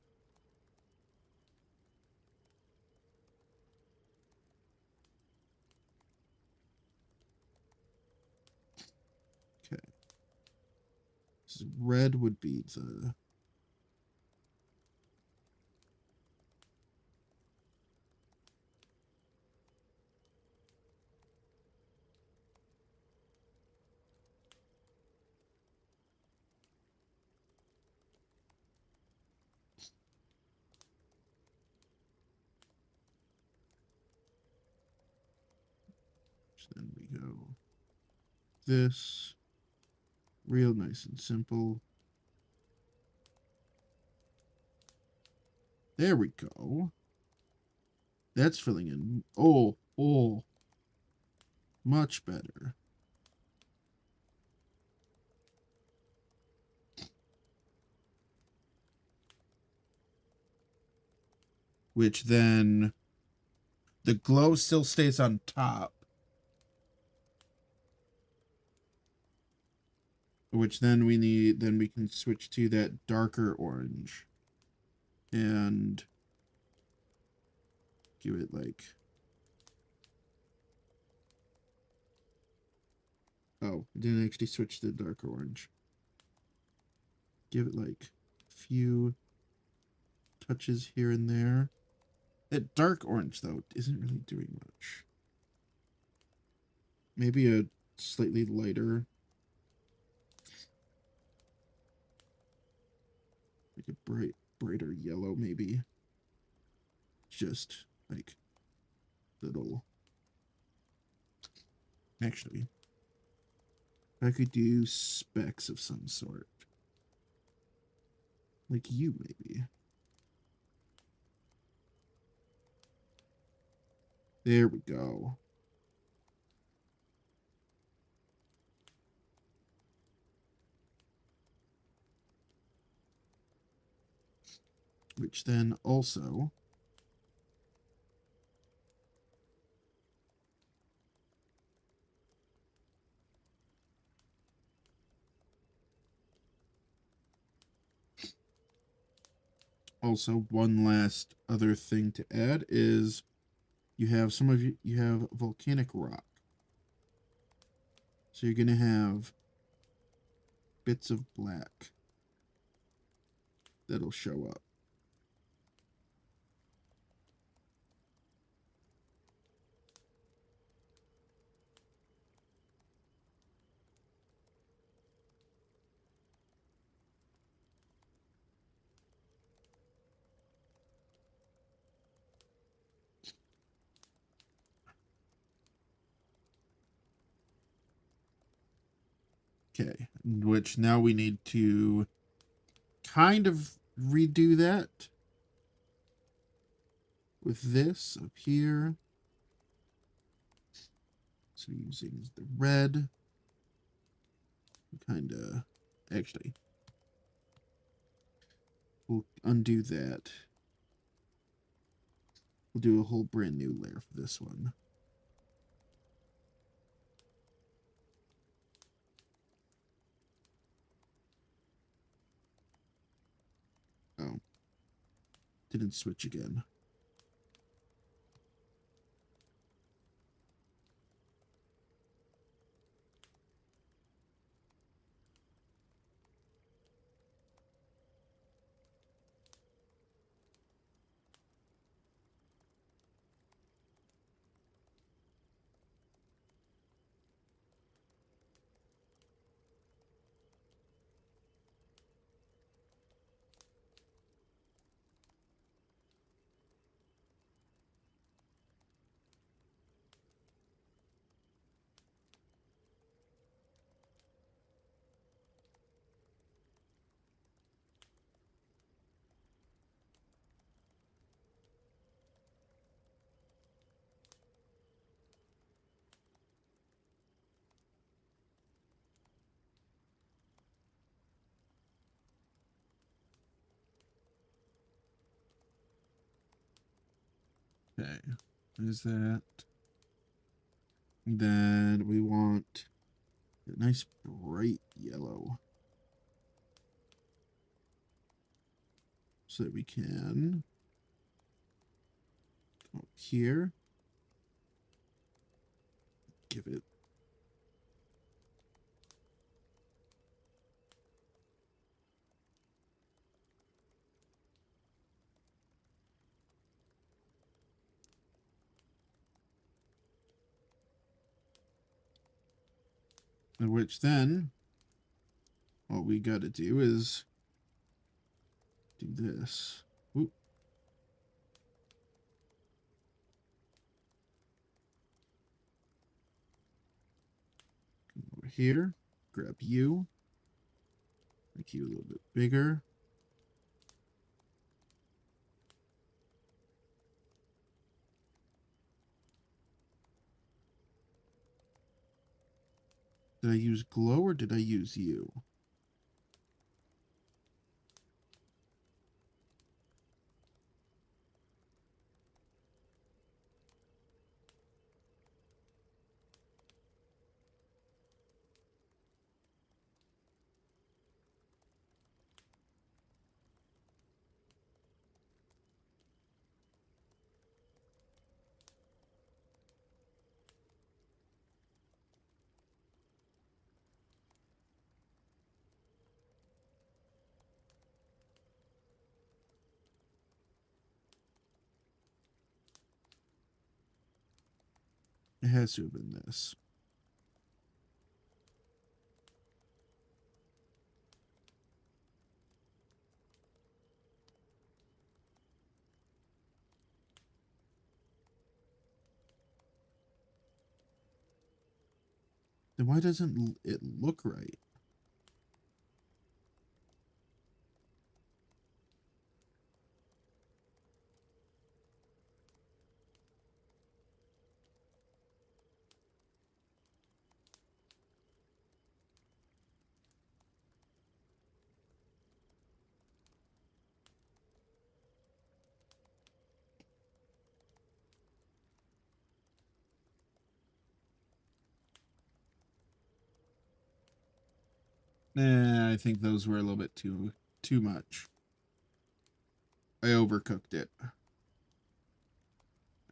Okay. So red would be the... So then we go this. Real nice and simple. There we go. That's filling in. Oh, much better. Which then the glow still stays on top. Which then we can switch to that darker orange. And give it like... Oh, I didn't actually switch to the dark orange. Give it like a few touches here and there. That dark orange, though, isn't really doing much. Maybe a slightly lighter. Like a brighter yellow, maybe. Just like little... Actually, I could do specks of some sort. Like you, maybe. There we go. Which then also one last other thing to add is you have you have volcanic rock. So you're going to have bits of black that'll show up. Okay, which now we need to kind of redo that with this up here. So using the red, kind of, actually, we'll undo that. We'll do a whole brand new layer for this one. Oh, didn't switch again. Okay, is that? Then we want a nice bright yellow so that we can go up here, give it which then what we got to do is do this. Oop. Come over here, grab you, make you a little bit bigger. Did I use glow or did I use you? It has to have been this. Then why doesn't it look right? I think those were a little bit too much. I overcooked it.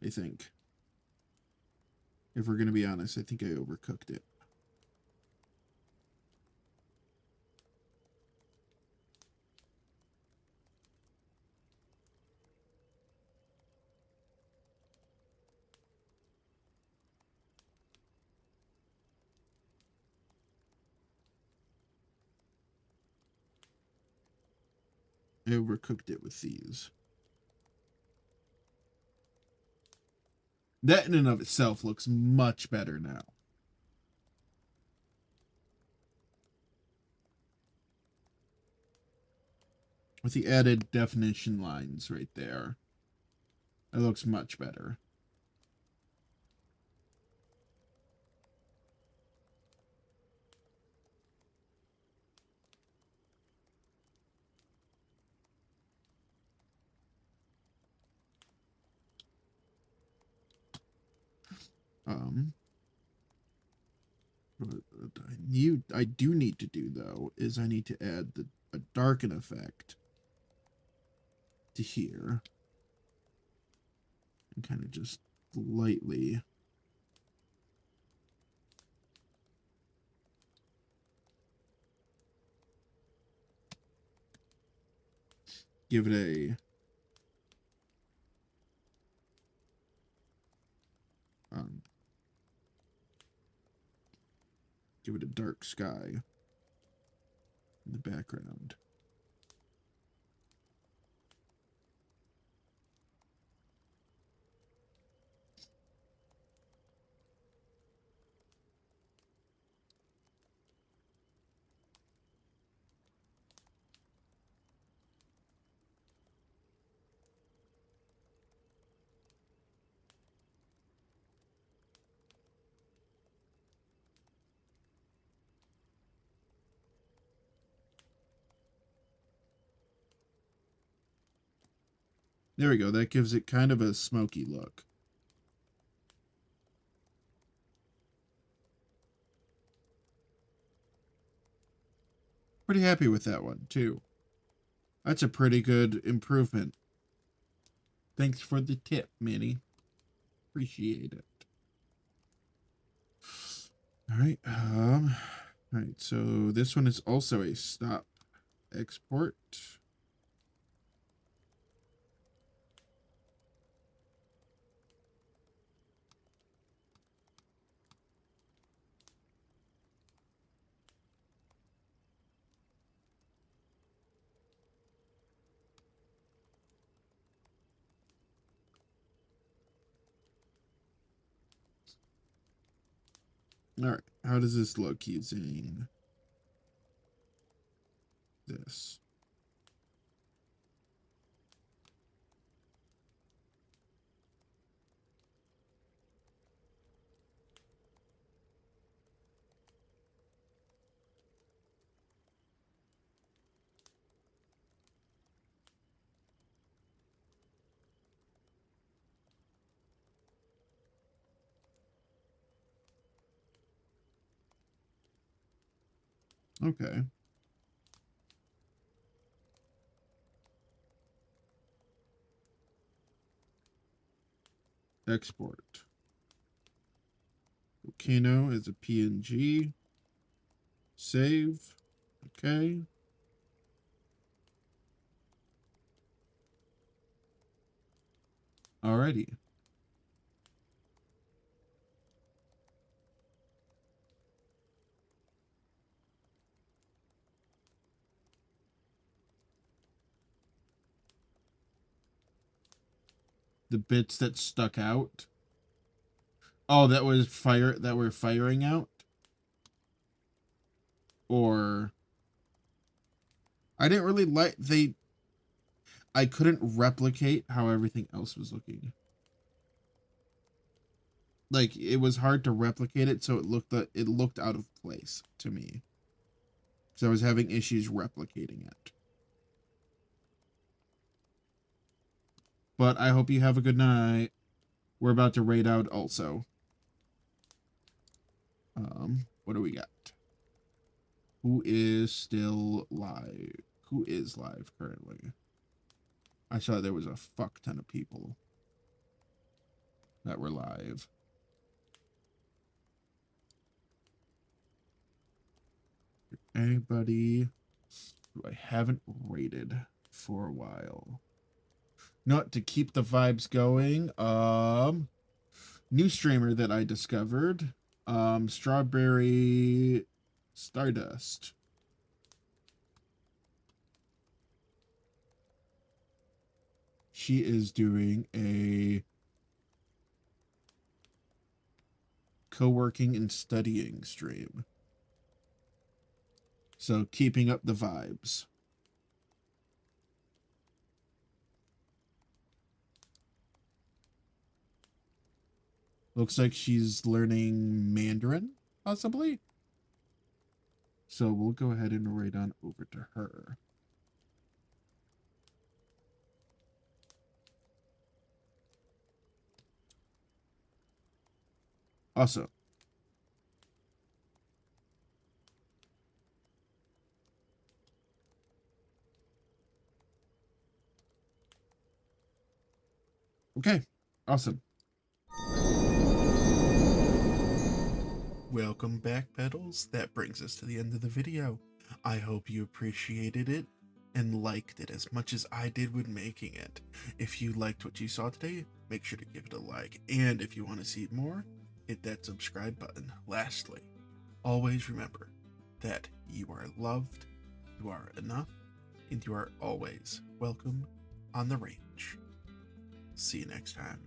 I think. If we're gonna be honest, I think I overcooked it. I overcooked it with these. That in and of itself looks much better now. With the added definition lines right there. It looks much better. What I do need to do though is I need to add a darken effect to here and kind of just lightly give it a give it a dark sky in the background. There we go. That gives it kind of a smoky look. Pretty happy with that one, too. That's a pretty good improvement. Thanks for the tip, Minnie. Appreciate it. Alright, alright, so this one is also a stop export. All right, how does this look using this? Okay. Export. Volcano as a PNG. Save. Okay. Alrighty. The bits that stuck out. Oh, that was that we're firing out? Or I didn't really like I couldn't replicate how everything else was looking. Like it was hard to replicate it, so it looked out of place to me. So I was having issues replicating it. But I hope you have a good night. We're about to raid out also. What do we got? Who is still live? Who is live currently? I saw there was a fuck ton of people that were live. Anybody who I haven't rated for a while? Not to keep the vibes going. New streamer that I discovered. Strawberry Stardust. She is doing a co-working and studying stream. So keeping up the vibes. Looks like she's learning Mandarin, possibly. So we'll go ahead and right on over to her. Awesome. Okay, awesome. Welcome back, Petals. That brings us to the end of the video. I hope you appreciated it and liked it as much as I did when making it. If you liked what you saw today, make sure to give it a like. And if you want to see more, hit that subscribe button. Lastly, always remember that you are loved, you are enough, and you are always welcome on the range. See you next time.